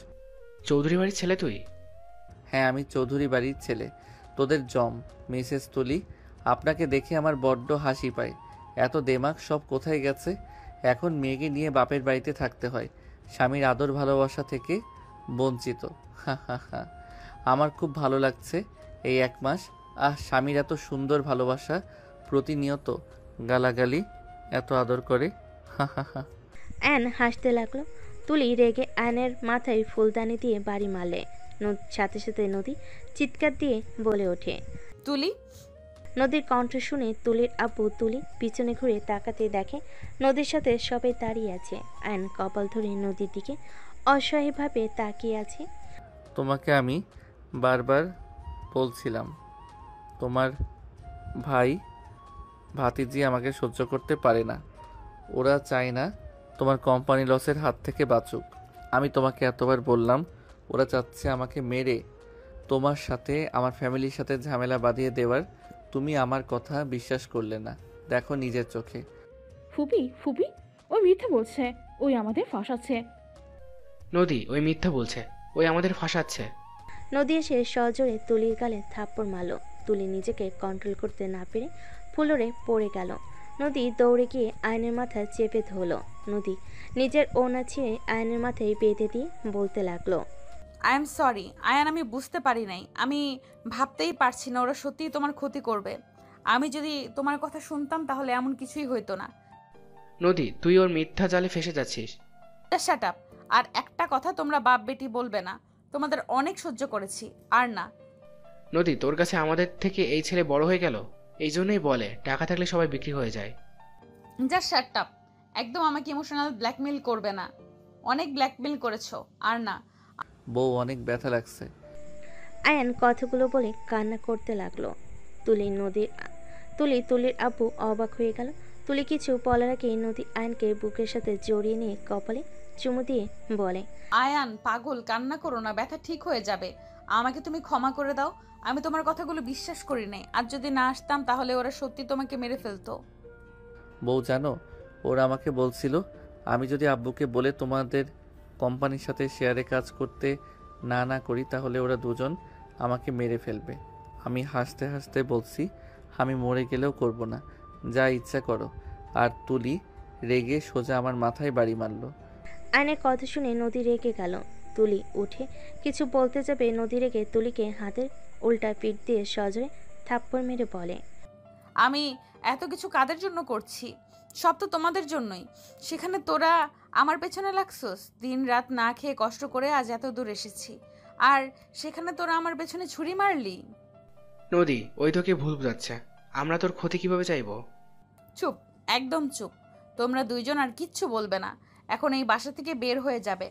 চৌধুরী বাড়ির ছেলে তুই? হ্যাঁ, আমি চৌধুরী বাড়ির ছেলে, তোদের জম মিসেস তুলি। আপনাকে দেখে আমার বড্ড হাসি পায়। এত দেমাগ সব কোথায় গেছে? এখন মেয়েকে নিয়ে বাপের বাড়িতে থাকতে হয়, স্বামীর আদর ভালোবাসা থেকে বঞ্চিত। হা হা হা। আমার খুব ভালো লাগছে এই 1 মাস স্বামীর এত সুন্দর ভালোবাসা, প্রতিনিয়ত গালাগালি, এত আদর করে। হা হা হা। অ্যান হাসতে লাগলো। তুলি রেগে অ্যানের মাথায় ফুলদানি দিয়ে বাড়ি মারলে। সাথে সাথে নদী চিৎকার দিয়ে বলে ওঠে, তুলি। নদীর কণ্ঠ শুনে তুলির আব্বু তুলি পিছনে ঘুরে তাকাতে দেখে নদীর সাথে সবাই দাঁড়িয়ে আছে। অ্যান কপাল ধরে নদীর দিকে অসহায়ভাবে তাকিয়ে আছে। তোমাকে আমি বারবার বলছিলাম, তোমার ভাই ভাতিজি আমাকে সহ্য করতে পারে না। ওরা চায় না তোমার কোম্পানি লসের হাত থেকে বাঁচুক। আমি তোমাকে এতবার বললাম, ওরা চাচ্ছে আমাকে মেরে তোমার সাথে আমার ফ্যামিলির সাথে ঝামেলা বাঁধিয়ে দেওয়ার। তুমি আমার কথা বিশ্বাস করলে না। দেখো নিজের চোখে। ফুপি ফুপি ওই মিথ্যা বলছে, ওই আমাদের ফাঁসাচ্ছে। নদী ওই মিথ্যা বলছে, ওই আমাদের ফাঁসাচ্ছে। নদী এসে সজোরে তুলির গালে থাপ্পড় মারল। তুলি নিজেকে কন্ট্রোল করতে না পেরে ফ্লোরে পড়ে গেল। নদী দৌড়ে গিয়ে আয়নের মাথায় চেপে ধরল। নদী নিজের ওড়না ছিঁড়ে আয়নের মাথায় বেঁধে দিয়ে বলতে লাগলো, আই এম সরি আয়ান, আমি বুঝতে পারি নাই। আমি ভাবতেই পারছি না ওরা সত্যিই তোমার ক্ষতি করবে। আমি যদি তোমার কথা শুনতাম তাহলে এমন কিছুই হইতো না। নদী তুই ওর মিথ্যা জালে ফেসে যাচ্ছিস। Shut up. আর একটা কথা তোমরা বাপ বেটি বলবে না। তোমাদের অনেক সহ্য করেছি, আর না। নদী তোর কাছে আমাদের থেকে এই ছেলে বড় হয়ে গেল, এই জন্যই বলে টাকা থাকলে সবাই বিক্রি হয়ে যায়। Just shut up. একদম আমাকে ইমোশনাল ব্ল্যাকমেল করবে না। অনেক ব্ল্যাকমেল করেছো, আর না। বউ অনেক ব্যথা লাগছে। আয়ান কথাগুলো বলে কান্না করতে লাগলো। তুলির আব্বু অবাক হয়ে গেল। তুলি কিছু বলার আগে নদী আয়ানকে বুকের সাথে জড়িয়ে নিয়ে কপালে চুমু দিয়ে বলে, আয়ান পাগল, কান্না করো না, ব্যথা ঠিক হয়ে যাবে। আমাকে তুমি ক্ষমা করে দাও। আমি তোমার কথাগুলো বিশ্বাস করি নাই। আর যদি না আসতাম তাহলে ওরা সত্যি তোমাকে মেরে ফেলতো। বউ জানো, ওরা আমাকে বলছিল আমি যদি আব্বুকে বলে তোমাদের কোম্পানির সাথে শেয়ারে কাজ করতে না করি তাহলে ওরা দুজন আমাকে মেরে ফেলবে। আমি হাসতে হাসতে বলছি আমি মরে গেলেও করব না, যা ইচ্ছা করো। আর তুলি রেগে সোজা আমার মাথায় বাড়ি মারল। আয়নের কথা শুনে নদী রেগে গেল। তুলি উঠে কিছু বলতে যাবে, নদী রেগে তুলিকে হাতের উল্টা পিঠ দিয়ে সজোরে থাপ্পড় মেরে বলে, আমি এত কিছু কাদের জন্য করছি? সব তো তোমাদের জন্যই। সেখানে তোরা আমার পেছনে লাগছস। দিন রাত না খেয়ে কষ্ট করে আজ এত দূর এসেছি, আর সেখানে তোরা আমার পেছনে ছুরি মারলি। নদী ওই তোকে ভুল বুঝাচ্ছে, আমরা তোর ক্ষতি কিভাবে চাইবো? চুপ, একদম চুপ। তোমরা দুইজন আর কিচ্ছু বলবে না। এখন এই বাসা থেকে বের হয়ে যাবে,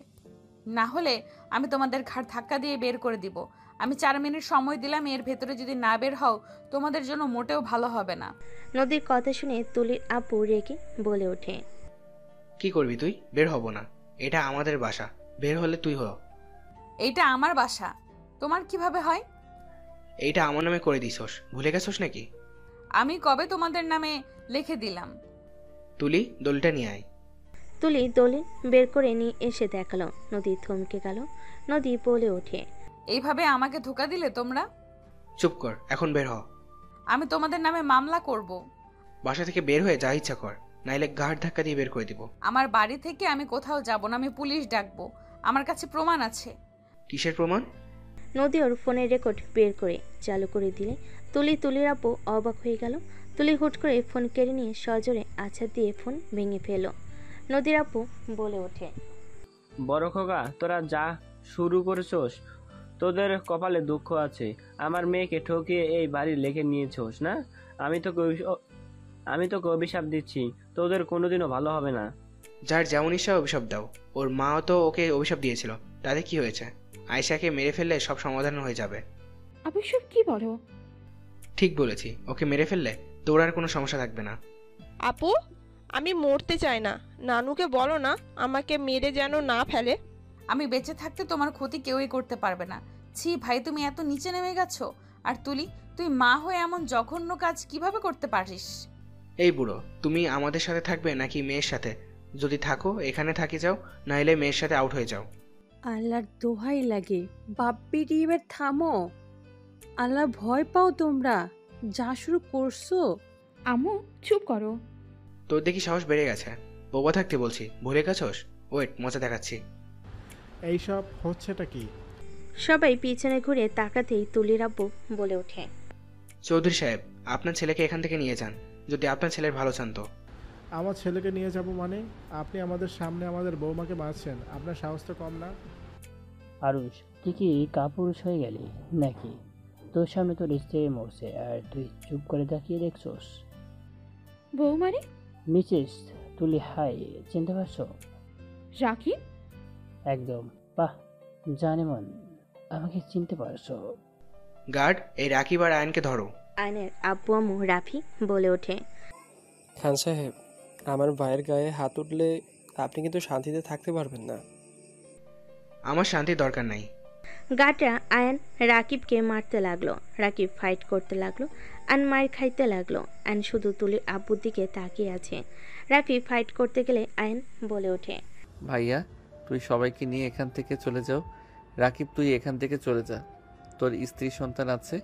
না হলে আমি তোমাদের ঘাড় ধাক্কা দিয়ে বের করে দিব। আমি 4 মিনিট সময় দিলাম, এর ভেতরে যদি না বের হও তোমাদের জন্য মোটেও ভালো হবে না। নদীর কথা শুনে তুলির আব্বু রেগে বলে ওঠে, কি করবি তুই? বের হব না, এটা আমাদের বাসা, বের হলে তুই হ। এইটা আমার বাসা, তোমার কিভাবে হয়? এইটা আমার নামে করে দিছস, ভুলে গেছস নাকি? আমি কবে তোমাদের নামে লিখে দিলাম? তুলি দলিটা নিয়ে আয়। তুলি দলিল বের করে নিয়ে এসে দেখালো। নদী থমকে গেল। নদী বলে ওঠে, এইভাবে আমাকে ধোকা দিলে তোমরা? চুপ কর, এখন বের হ। আমি তোমাদের নামে মামলা করব। বাসা থেকে বের হয়ে যা ইচ্ছা কর, নাইলে ঘাট ধাক্কা দিয়ে বের করে দিব। আমার বাড়ি থেকে আমি কোথাও যাব না, আমি পুলিশ ডাকবো। আমার কাছে প্রমাণ আছে। কিসের প্রমাণ? নদী ওর ফোনের রেকর্ড বের করে চালু করে দিলে তুলির আব্বু অবাক হয়ে গেল। তুলি হুট করে ফোন কেড়ে নিয়ে সজোরে আছাড় দিয়ে ফোন ভেঙে ফেল। নদীর আব্বু বলে ওঠে, বড় খোকা, তোরা যা শুরু করেছোস, তোদের কপালে দুঃখ আছে। আমার মেয়েকে ঠকিয়ে এই বাড়ি লেখে নিয়েছোস না? আমি তোকে অভিশাপ দিচ্ছি, তোদের কোনোদিনও ভালো হবে না। যার যেমন ইচ্ছা অভিশাপ দাও, ওর মাও তো ওকে অভিশাপ দিয়েছিল, তাতে কি হয়েছে? আয়েশাকে মেরে ফেললে সব সমাধান হয়ে যাবে। অভিশাপ কি বলো? ঠিক বলেছি, ওকে মেরে ফেললে তোর আর কোনো সমস্যা থাকবে না। আপু, আমি মরতে চাই না, নানুকে বলো না আমাকে মেরে যেন না ফেলে। আমি বেঁচে থাকতে তোমার ক্ষতি কেউই করতে পারবে না। ছি ভাই, তুমি এত নিচে নেমে গেছো। আর তুলি, তুই মা হয়ে এমন জঘন্য কাজ কিভাবে করতে পারিস? এই বুড়ো, তুমি আমাদের সাথে থাকবে নাকি মেয়ের সাথে? যদি থাকো এখানে থাকি যাও, নাইলে মেয়ের সাথে আউট হয়ে যাও। আল্লাহর দোহাই লাগে, বাপ্পিটি এবার থামো। আল্লাহ ভয় পাও তোমরা, যা শুরু করছো। আম্মু চুপ করো। তোর দেখি সাহস বেড়ে গেছে, বোবা থাকতে বলছি, ভুলে গেছস? ওয়েট, মজা দেখাচ্ছি। এইসব হচ্ছেটা কি? সবাই পিছনে ঘুরে তাকাতেই তুলির আব্বু বলে ওঠে, চৌধুরী সাহেব, আপনার ছেলেকে এখান থেকে নিয়ে যান, যদি আপনার ছেলের ভালো চান তো। আমার ছেলেকে নিয়ে যাব মানে? আপনি আমাদের সামনে আমাদের বৌমাকে মারছেন, আপনার সাহস তো কম না। আরুষ, তুই কি কাপুরুষ হয়ে গেলি নাকি? তোর সামনে তোর স্ত্রী মরছে আর তুই চুপ করে তাকিয়ে দেখছোস? বউ মানে? মিসেস তুলি হাই, চিনতে পারছো? রাকিব? একদম। বাহ, জানেমন, আমাকে চিনতে পারছো। গার্ড, এই রাকিব আর আয়নকে ধরো। আয়নের আব্বু আম্মু রাফি বলে ওঠে, খান সাহেব, আমার ভাইয়ের গায়ে হাত উঠলে আপনি কিন্তু শান্তিতে থাকতে পারবেন না। আমার শান্তির দরকার নাই। গাটা আয়ন রাকিবকে মারতে লাগলো। রাকিব ফাইট করতে লাগলো। আয়ন মার খাইতে লাগলো। আয়ন শুধু তুলির আব্বুর দিকে তাকিয়ে আছে। রাফি ফাইট করতে গেলে আয়ন বলে ওঠে, ভাইয়া তুই সবাইকে নিয়ে এখান থেকে চলে যাও। রাকিব তুই এখান থেকে চলে যা, তোর স্ত্রী সন্তান আছে,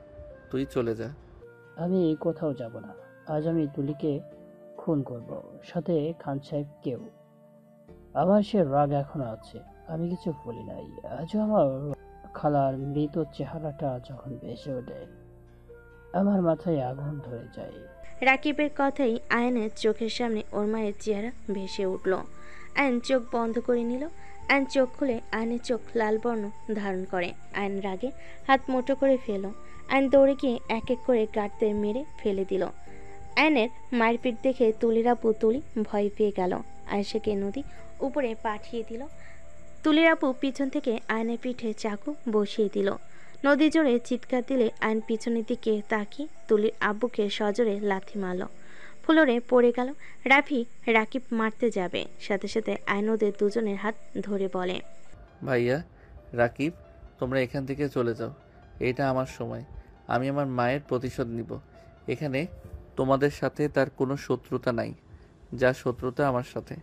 তুই চলে যা। আমি কোথাও যাব না। আজ আমি তুলিকে খুন করব, সাথে খান সাহেবকেও। আমার সে রাগ এখনো আছে, আমি কিছু বলি নাই। আজও আমার খালার মৃত চেহারাটা যখন ভেসে ওঠে, আমার মাথায় আগুন ধরে যায়। রাকিবের কথাই আয়নের চোখের সামনে ওর মায়ের চেহারা ভেসে উঠল। আয়ন চোখ বন্ধ করে নিল। আয়ন চোখ খুলে আয়নের চোখ লাল বর্ণ ধারণ করে। আয়ন রাগে হাত মুঠো করে ফেল। আয়ন দৌড়ে গিয়ে এক এক করে গার্ডদের মেরে ফেলে দিল। আয়নের মারপিট দেখে তুলির আপু তুলি ভয় পেয়ে গেল। আয়েশাকে নদী উপরে পাঠিয়ে দিল। তুলির আপু পিছন থেকে আয়নের পিঠে চাকু বসিয়ে দিল। নদী জোরে চিৎকার দিলে আয়ন পিছনের দিকে তাকিয়ে তুলির আব্বুকে সজোরে লাথি মারল। ফ্লোরে পড়ে গেল। রাফি রাকিব মারতে যাবে, সাথে সাথে আয়ন ওদের দুজনের হাত ধরে বলে, ভাইয়া রাকিব তোমরা এখান থেকে চলে যাও, এটা আমার সময়, আমি আমার মায়ের প্রতিশোধ নিব। এখানে তোমাদের সাথে তার কোনো শত্রুতা নাই, যা শত্রুতা আমার সাথে।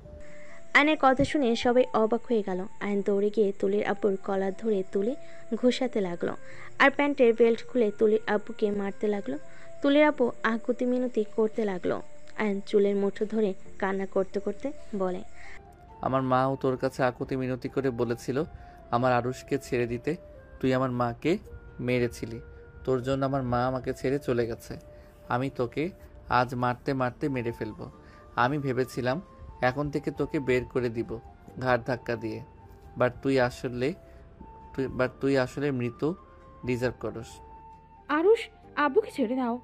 আয়নের কথা শুনে সবাই অবাক হয়ে গেল। আয়ন দৌড়ে গিয়ে তুলির আব্বুর কলার ধরে তুলে ঘোষাতে লাগলো, আর প্যান্টের বেল্ট খুলে তুলির আব্বুকে মারতে লাগলো। তুলির আব্বু আকুতি মিনতি করতে লাগলো। আয়ন চুলের মুঠো ধরে কান্না করতে করতে বলে, আমার মাও তোর কাছে আকুতি মিনতি করে বলেছিল আমার আরুষকে ছেড়ে দিতে, তুই আমার মাকে মেরেছিলি, তোর জন্য আমার মা আমাকে ছেড়ে চলে গেছে। আমি তোকে আজ মারতে মারতে মেরে ফেলবো। আমি ভেবেছিলাম এখন থেকে তোকে বের করে দিব ঘাড় ধাক্কা দিয়ে, বাট তুই আসলে মৃত্যু ডিজার্ভ করস। আরুষ, আব্বুকে ছেড়ে দাও।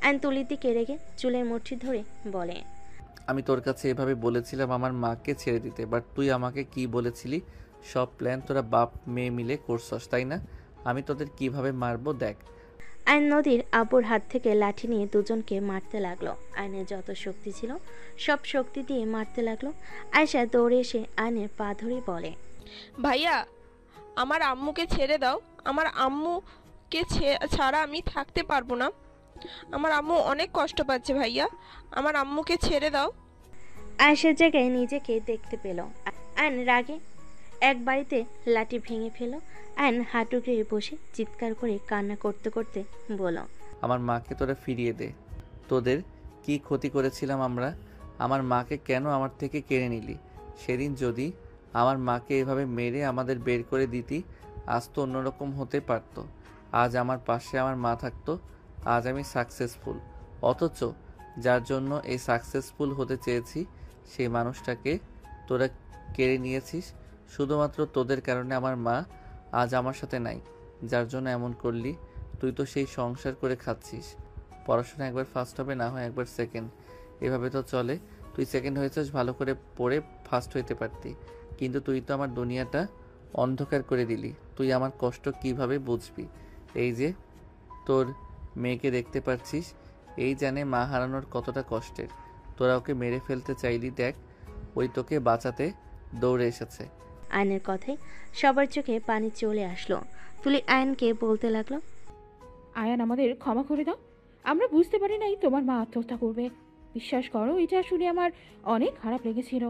আয়ন তুলির দিকে রেগে চুলের মুঠি ধরে বলে, আমি তোর কাছে এভাবে বলেছিলাম আমার মাকে ছেড়ে দিতে, বাট তুই আমাকে কি বলেছিলি? সব প্ল্যান তোরা বাপ মেয়ে মিলে করছস, তাই না? আমি তোদের কিভাবে মারবো দেখ। আয়ন নদীর আব্বুর হাত থেকে লাঠি নিয়ে দুজনকে মারতে লাগলো। আয়নের যত শক্তি ছিল সব শক্তি দিয়ে মারতে লাগলো। আয়েশা দৌড়ে এসে আয়নের পা ধরে বলে, ভাইয়া আমার আম্মুকে ছেড়ে দাও, আমার আম্মুকে ছাড়া আমি থাকতে পারবো না, আমার আম্মু অনেক কষ্ট পাচ্ছে ভাইয়া, আমার আম্মুকে ছেড়ে দাও। আয়েশার জায়গায় নিজেকে দেখতে পেল। আয়ন রাগে এক বাড়িতে লাঠি ভেঙে ফেল। আয়ন হাঁটু গেড়ে বসে চিৎকার করে কান্না করতে করতে বলল, আমার মাকে তোরা ফিরিয়ে দে। তোদের কি ক্ষতি করেছিলাম আমরা? আমার মাকে কেন আমার থেকে কেড়ে নিলি? সেদিন যদি আমার মাকে এভাবে মেরে আমাদের বের করে দিতি, আজ তো অন্যরকম হতে পারত। আজ আমার পাশে আমার মা থাকতো, আজ আমি সাকসেসফুল। অথচ যার জন্য এই সাকসেসফুল হতে চেয়েছি সেই মানুষটাকে তোরা কেড়ে নিয়েছিস। শুধুমাত্র তোদের কারণে আমার মা আজ আমার সাথে নাই। যার জন্য এমন করলি, তুই তো সেই সংসার করে খাচ্ছিস। পড়াশোনা একবার ফার্স্ট হবে, না হয় একবার সেকেন্ড, এভাবে তো চলে। তুই সেকেন্ড হয়েছিস, ভালো করে পড়ে ফার্স্ট হইতে পারতি, কিন্তু তুই তো আমার দুনিয়াটা অন্ধকার করে দিলি। তুই আমার কষ্ট কিভাবে বুঝবি? এই যে তোর মেয়েকে দেখতে পাচ্ছিস, এই জানে মা হারানোর কতটা কষ্টের। তোরা ওকে মেরে ফেলতে চাইলি, দেখ ওই তোকে বাঁচাতে দৌড়ে এসেছে। আয়নের কথায় সবার চোখে পানি চলে আসলো। তুলি আয়নকে বলতে লাগলো, আয়ান, আমাদের ক্ষমা করে দাও, আমরা বুঝতে পারি নাই তোমার মা আত্মহত্যা করবে। বিশ্বাস করো, এটা শুনে আমার অনেক খারাপ লেগেছিল।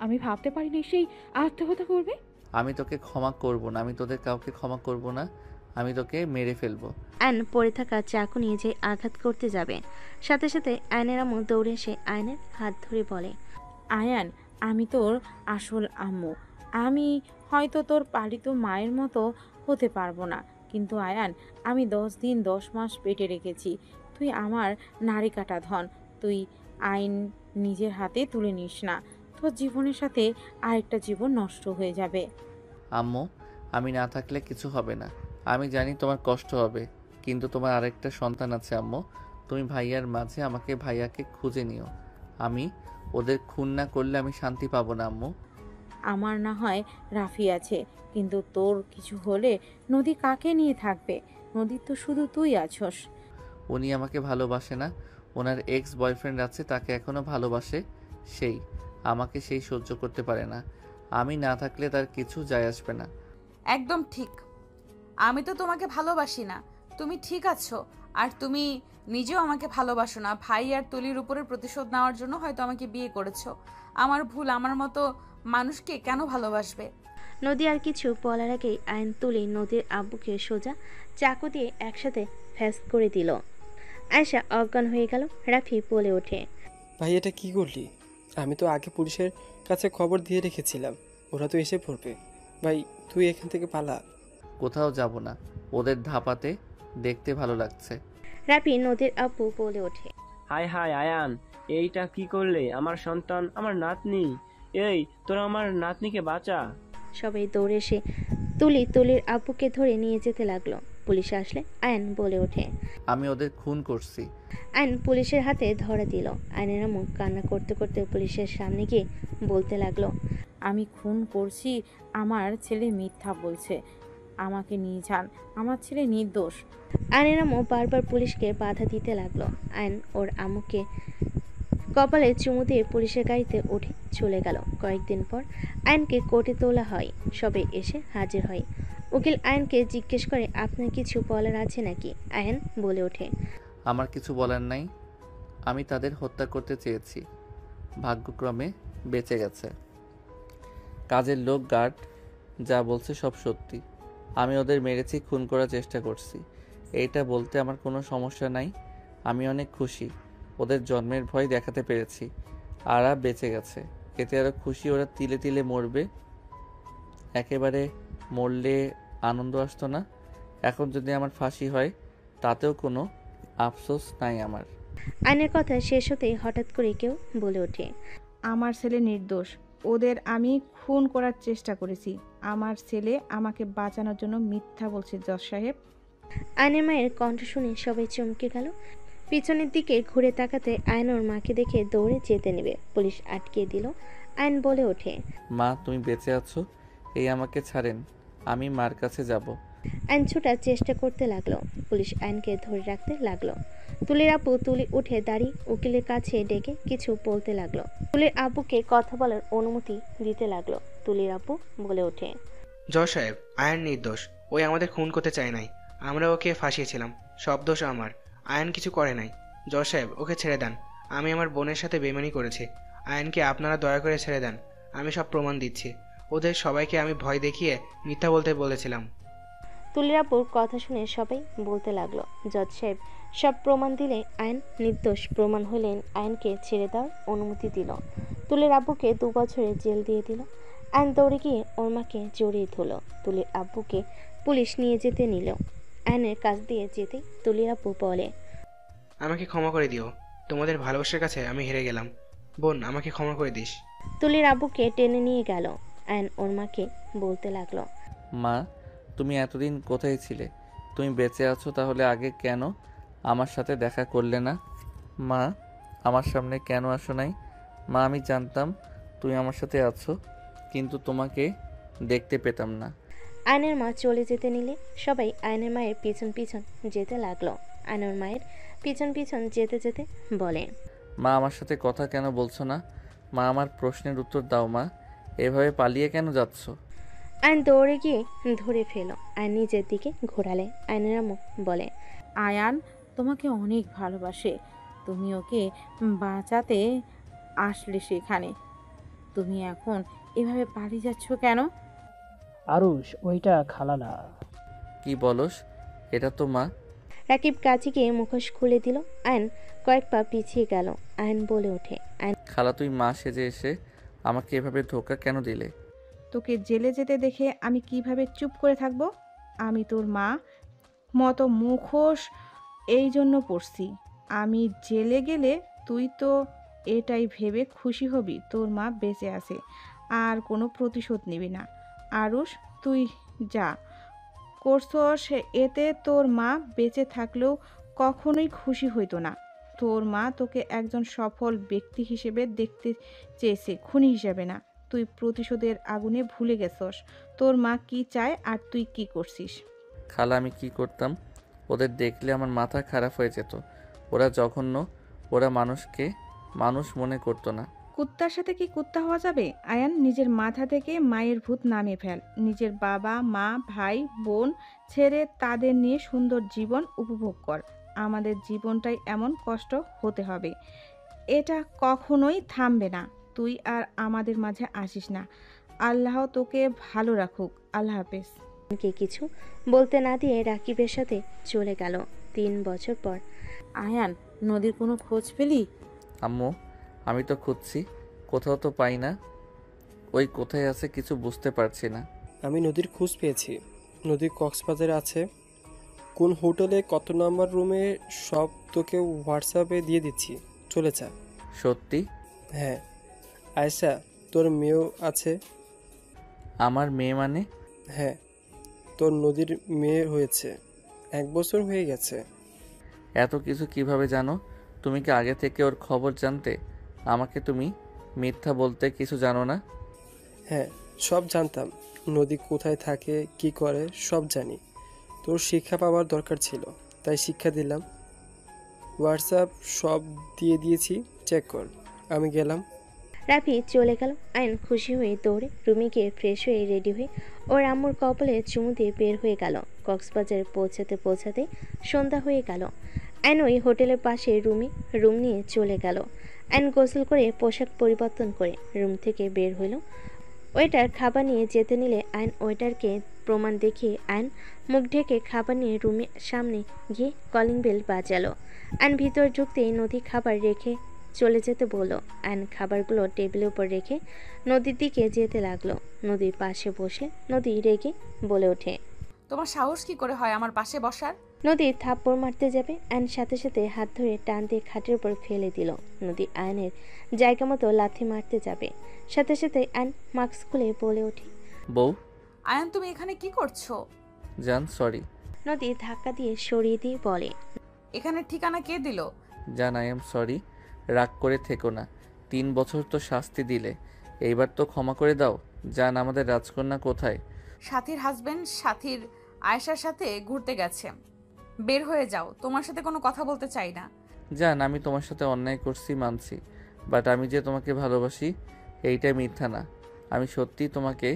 আমি ভাবতে পারিনি সেই আত্মহত্যা করবে। আমি তোকে ক্ষমা করব না, আমি তোদের কাউকে ক্ষমা করব না, আমি তোকে মেরে ফেলবো। আয়ন পড়ে থাকা চাকু নিয়ে যে আঘাত করতে যাবে, সাথে সাথে আয়নের আম্মু দৌড়ে এসে আয়নের হাত ধরে বলে, আয়ান, আমি তোর আসল আম্মু। আমি হয়তো তোর পালিত মায়ের মতো হতে পারবো না, কিন্তু আয়ান, আমি 10 দিন 10 মাস পেটে রেখেছি, তুই আমার নারী কাটা ধন। তুই আইন নিজের হাতে তুলে নিস না, তোর জীবনের সাথে আরেকটা জীবন নষ্ট হয়ে যাবে। আম্মু, আমি না থাকলে কিছু হবে না। আমি জানি তোমার কষ্ট হবে, কিন্তু তোমার আরেকটা সন্তান আছে আম্মু। তুমি ভাইয়ার মাঝে আমাকে ভাইয়াকে খুঁজে নিও। আমি ওদের খুন না করলে আমি শান্তি পাবো না আম্মু। আমার না হয় রাফি আছে, কিন্তু তোর কিছু হলে নদী কাকে নিয়ে থাকবে? নদীর তো শুধু তুই আছস। উনি আমাকে ভালোবাসে না, ওনার এক্স বয়ফ্রেন্ড আছে, তাকে এখনো ভালোবাসে। আমাকে সহ্য করতে পারে না। আমি না থাকলে তার কিছু যায় আসবে না। একদম ঠিক। আমি তো তোমাকে ভালোবাসি না, তুমি ঠিক আছো। আর তুমি নিজেও আমাকে ভালোবাসো না। ভাই আর তুলির উপরে প্রতিশোধ নেওয়ার জন্য হয়তো আমাকে বিয়ে করেছো। আমার ভুল। আমার মতো মানুষকে কেন ভালোবাসবে? নদী আর কিছু বলার আগেই আয়ন তুলি নদীর আব্বুকে সোজা চাকু দিয়ে একসাথে ফ্যাস করে দিল। আয়শা অজ্ঞান হয়ে গেল। রাফি বলে ওঠে, ভাই এটা কি করলি? আমি তো আগে পুলিশের কাছে খবর দিয়ে রেখেছিলাম, ওরা তো এসে পড়বে। ভাই তুই এখান থেকে পালা। কোথাও যাব না, ওদের ধাপাতে দেখতে ভালো লাগছে। রাফি নদীর আব্বু বলে ওঠে, হাই হাই আয়ান, এইটা কি করলে? আমার সন্তান, আমার নাতনি, এই তোরা আমার নাতনিকে বাঁচা। সবাই দৌড়ে এসে তুলির আব্বুকে ধরে নিয়ে যেতে লাগলো। পুলিশ আসলে আয়ন বলে ওঠে, আমি ওদের খুন করছি। আয়ন পুলিশের হাতে ধরা দিল। আয়নের আম্মু কান্না করতে করতে পুলিশের সামনে গিয়ে বলতে লাগলো, আমি খুন করছি, আমার ছেলে মিথ্যা বলছে, আমাকে নিয়ে যান, আমার ছেলে নির্দোষ। আয়নের আম্মু বারবার পুলিশকে বাধা দিতে লাগলো। আয়ন ওর আম্মুকে কপালে চুমু দিয়ে পুলিশের গাড়িতে উঠে চলে গেল। কয়েকদিন পর আয়নকে কোর্টে তোলা হয়। সবাই এসে হাজির হয়। উকিল আয়নকে জিজ্ঞেস করে, আপনার কিছু বলার আছে নাকি? আয়ন বলে ওঠে, আমার কিছু বলার নাই। আমি তাদের হত্যা করতে চেয়েছি, ভাগ্যক্রমে বেঁচে গেছে। কাজের লোক গার্ড যা বলছে সব সত্যি। আমি ওদের মেরেছি, খুন করার চেষ্টা করছি, এইটা বলতে আমার কোনো সমস্যা নাই। আমি অনেক খুশি ওদের জন্মের ভয় দেখাতে পেরেছি, আর বেঁচে গেছে। এতে আরও খুশি, ওরা তিলে তিলে মরবে। একেবারে মরলে আনন্দ আসতো না। এখন যদি আমার ফাঁসি হয় তাতেও কোনো আফসোস নাই আমার। আয়নের কথা শেষ হতেই হঠাৎ করে কেউ বলে ওঠে, আমার ছেলে নির্দোষ, ওদের আমি খুন করার চেষ্টা করেছি। আমার ছেলে আমাকে বাঁচানোর জন্য মিথ্যা বলছে জজ সাহেব। আয়নের মায়ের কণ্ঠ শুনে সবাই চমকে গেল। পিছনের দিকে ঘুরে তাকাতে আয়ন ওর মাকে দেখে দৌড়ে যেতে নেবে, পুলিশ আটকে দিল। আয়ন বলে ওঠে, মা তুমি বেঁচে আছো, এই আমাকে ছাড়েন, আমি মার কাছে যাব। আয়ন ছোটার চেষ্টা করতে লাগলো। পুলিশ আয়নকে ধরে রাখতে লাগলো। তুলির আব্বু তুলি উঠে দাঁড়িয়ে উকিলের কাছে ডেকে কিছু বলতে লাগলো। তুলির আব্বুকে কথা বলার অনুমতি দিতে লাগলো। তুলির আব্বু বলে ওঠে, জজ সাহেব, আয়ন নির্দোষ। ওই আমাদের খুন করতে চায় নাই, আমরা ওকে ফাঁসিয়েছিলাম। সব দোষ আমার, আয়ন কিছু করে নাই। জজ সাহেব ওকে ছেড়ে দেন। আমি আমার বোনের সাথে বেইমানি করেছি, আয়নকে আপনারা দয়া করে ছেড়ে দেন। আমি সব প্রমাণ দিচ্ছি। ওদের সবাইকে আমি ভয় দেখিয়ে মিথ্যা বলতে বলেছিলাম। তুলির আব্বুর কথা শুনে সবাই বলতে লাগলো, জজ সাহেব সব প্রমাণ দিলে আয়ন নির্দোষ প্রমাণ হলেন, আয়নকে ছেড়ে দেওয়ার অনুমতি দিল। তুলির আব্বুকে 2 বছরের জেল দিয়ে দিল। আয়ন দৌড়ে গিয়ে ওর মাকে জড়িয়ে ধরল। তুলির আব্বুকে পুলিশ নিয়ে যেতে নিল। আয়নের কাছ দিয়ে যেতে তুলির আব্বু বলে, আমাকে ক্ষমা করে দিও, তোমাদের ভালোবাসার কাছে আমি হেরে গেলাম। বোন, আমাকে ক্ষমা করে দিস। তুলির আব্বুকে টেনে নিয়ে গেল। আয়ন ওর মাকে বলতে লাগলো, মা তুমি এতদিন কোথায় ছিলে? তুমি বেঁচে আছো তাহলে আগে কেন আমার সাথে দেখা করলে না? মা আমার সামনে কেন আসো নাই? মা আমি জানতাম তুমি আমার সাথে আছো, কিন্তু তোমাকে দেখতে পেতাম না। আয়নের মা চলে যেতে নিলে সবাই আয়নের মায়ের পিছন পিছন যেতে লাগলো। আয়নের মায়ের পিছন পিছন যেতে যেতে বলে, মা আমার সাথে কথা কেন বলছো না? মা আমার প্রশ্নের উত্তর দাও মা, এভাবে পালিয়ে কেন যাচ্ছ? আয়ন দৌড়ে গিয়ে ধরে ফেলো। আয়ন নিজের দিকে ঘোরালে। আয়নের আম্মু বলে, আয়ান তোমাকে অনেক ভালোবাসে, তুমি ওকে বাঁচাতে আসলে সেখানে, তুমি এখন এভাবে পালিয়ে যাচ্ছ কেন? আরুষ ওইটা খালা না। কি বলস? এটা তো মা। রাকিব কাছে গিয়ে মুখোশ খুলে দিল। আয়ন কয়েক পা পিছিয়ে গেল। আয়ন বলে ওঠে, আয়ন খালা তুই মা সেজে এসে আমাকে এভাবে ধোকা কেন দিলে? তোকে জেলে যেতে দেখে আমি কিভাবে চুপ করে থাকবো? আমি তোর মা মতো মুখোশ এই জন্য পরছি, আমি জেলে গেলে তুই তো এটাই ভেবে খুশি হবি তোর মা বেঁচে আছে, আর কোনো প্রতিশোধ নিবি না। আরুষ, তুই যা করছস এতে তোর মা বেঁচে থাকলেও কখনোই খুশি হইতো না। তোর মা তোকে একজন সফল ব্যক্তি হিসেবে দেখতে চেয়েছে, খুনি হিসেবে না। তুই প্রতিশোধের আগুনে ভুলে গেছস তোর মা কি চায় আর তুই কি করছিস। খালা, আমি কি করতাম? ওদের দেখলে আমার মাথা খারাপ হয়ে যেত। ওরা জঘন্য, ওরা মানুষকে মানুষ মনে করতো না। কুত্তার সাথে কি কুত্তা হওয়া যাবে? আয়ান, নিজের মাথা থেকে মায়ের ভূত নামিয়ে ফেল। নিজের বাবা মা ভাই বোন ছেড়ে তাদের নিয়ে সুন্দর জীবন উপভোগ কর। আমাদের জীবনটাই এমন কষ্ট হতে হবে, এটা কখনোই থামবে না। তুই আর আমাদের মাঝে আসিস না। আল্লাহ তোকে ভালো রাখুক। আল্লাহ হাফেজ। কে কিছু বলতে না দিয়ে রাকিবের সাথে চলে গেল। 3 বছর পর। আয়ান, নদীর কোনো খোঁজ পেলি? আম্মু, আমি তো খুঁজছি, কোথাও তো পাই না। ওই কোথায় আছে কিছু বুঝতে পারছি না। আমি নদীর খোঁজ পেয়েছি। নদী কক্সবাজারে আছে। কোন হোটেলে কত নাম্বার রুমে সব তোকে হোয়াটসঅ্যাপে দিয়ে দিচ্ছি, চলে যা। সত্যি? হ্যাঁ। আয়শা, তোর মেয়েও আছে। আমার মেয়ে মানে? হ্যাঁ, তোর নদীর মেয়ে হয়েছে, 1 বছর হয়ে গেছে। এত কিছু কিভাবে জানো? তুমি কি আগে থেকে ওর খবর জানতে? আমাকে তুমি মিথ্যা বলতে কিছু জানো না। হ্যাঁ, সব জানতাম। নদী কোথায় থাকে, কি করে, সব জানি। তোর শিক্ষা পাওয়ার দরকার ছিল, তাই শিক্ষা দিলাম। হোয়াটসঅ্যাপ সব দিয়ে দিয়েছি, চেক কর। আমি গেলাম। রাফি চলে গেল। আয়ন খুশি হয়ে দৌড়ে রুমে গিয়ে ফ্রেশ হয়ে রেডি হয়ে ওর আম্মুর কপালে চুমু দিয়ে বের হয়ে গেল। কক্সবাজারে পৌঁছাতে পৌঁছাতে সন্ধ্যা হয়ে গেল। আয়ন ওই হোটেলের পাশে রুম নিয়ে চলে গেল। আয়ন গোসল করে পোশাক পরিবর্তন করে রুম থেকে বের হইল। ওয়েটার খাবার নিয়ে যেতে নিলে আয়ন ওয়েটারকে প্রমাণ দেখিয়ে আয়ন মুখ ঢেকে খাবার নিয়ে রুমের সামনে গিয়ে কলিং বেল বাজালো। আয়ন ভিতর ঢুকতেই নদী খাবার রেখে চলে যেতে বলল। আয়ন খাবারগুলো টেবিলের উপর রেখে নদীর দিকে যেতে লাগলো। নদীর পাশে বসে নদী রেগে বলে ওঠে, তোমার সাহস কি করে হয় আমার পাশে বসার? নদী থাপ্পড় মারতে যাবে, আয়ন সাথে সাথে হাত ধরে টান দিয়ে খাটের উপর ফেলে দিল। নদী আয়নের জায়গা মতো লাথি মারতে যাবে, সাথে সাথে আয়ন মাস্ক খুলে বলে ওঠে, বউ। আয়ান, তুমি এখানে কি করছো? জান, সরি। নদী ধাক্কা দিয়ে সরিয়ে দিয়ে বলে, এখানে ঠিকানা কে দিল? জান, আই এম সরি। রাগ করে থেকো না। 3 বছর তো শাস্তি দিলে, এইবার তো ক্ষমা করে দাও। জান, আমাদের রাজকন্যা কোথায়? সাথীর হাজবেন্ড সাথীর আয়েশার সাথে ঘুরতে গেছে। বের হয়ে যাও, তোমার সাথে কোনো কথা বলতে চাই না। জান, আমি তোমার সাথে অন্যায় করছি মানছি, বাট আমি যে তোমাকে ভালোবাসি এইটা মিথ্যা না। আমি সত্যি তোমাকে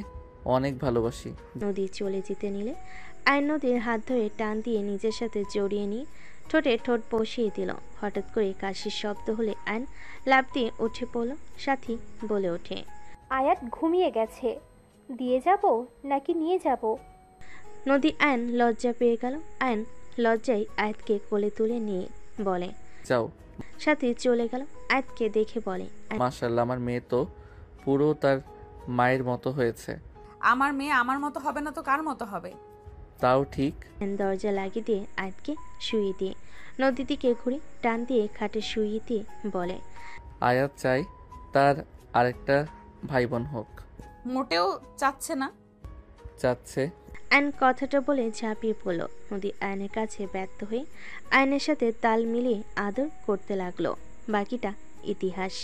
অনেক ভালোবাসি। নদী চলে যেতে নিলে আয়ন নদীর হাত ধরে টান দিয়ে নিজের সাথে জড়িয়ে নিয়ে ঠোঁটে ঠোঁট বসিয়ে দিল। হঠাৎ করে কাশির শব্দ হলে আয়ন লাফ দিয়ে উঠে পড়ল। সাথী বলে ওঠে, আয়াত ঘুমিয়ে গেছে, দিয়ে যাব নাকি নিয়ে যাব? নদী আয়ন লজ্জা পেয়ে গেল। আয়ন লজ্জায় আয়াতকে কোলে তুলে নিয়ে বলে, যাও। সাথী চলে গেল। আয়াতকে দেখে বলে, মাশাআল্লাহ, আমার মেয়ে তো পুরো তার মায়ের মতো হয়েছে। আমার মেয়ে আমার মতো হবে না তো কার মতো হবে? তাও ঠিক। দরজা লাগিয়ে দিয়ে আয়াতকে শুইয়ে দিয়ে নদীর দিকে ঘুরে টান দিয়ে খাটে শুইয়ে দিয়ে বলে, আয়াত চাই তার আরেকটা ভাই বোন হোক। মোটেও চাচ্ছে না। চাচ্ছে। আয়ন কথাটা বলে ঝাঁপিয়ে পড়ল। নদী আয়নের কাছে ব্যর্থ হয়ে আয়নের সাথে তাল মিলিয়ে আদর করতে লাগলো। বাকিটা ইতিহাস।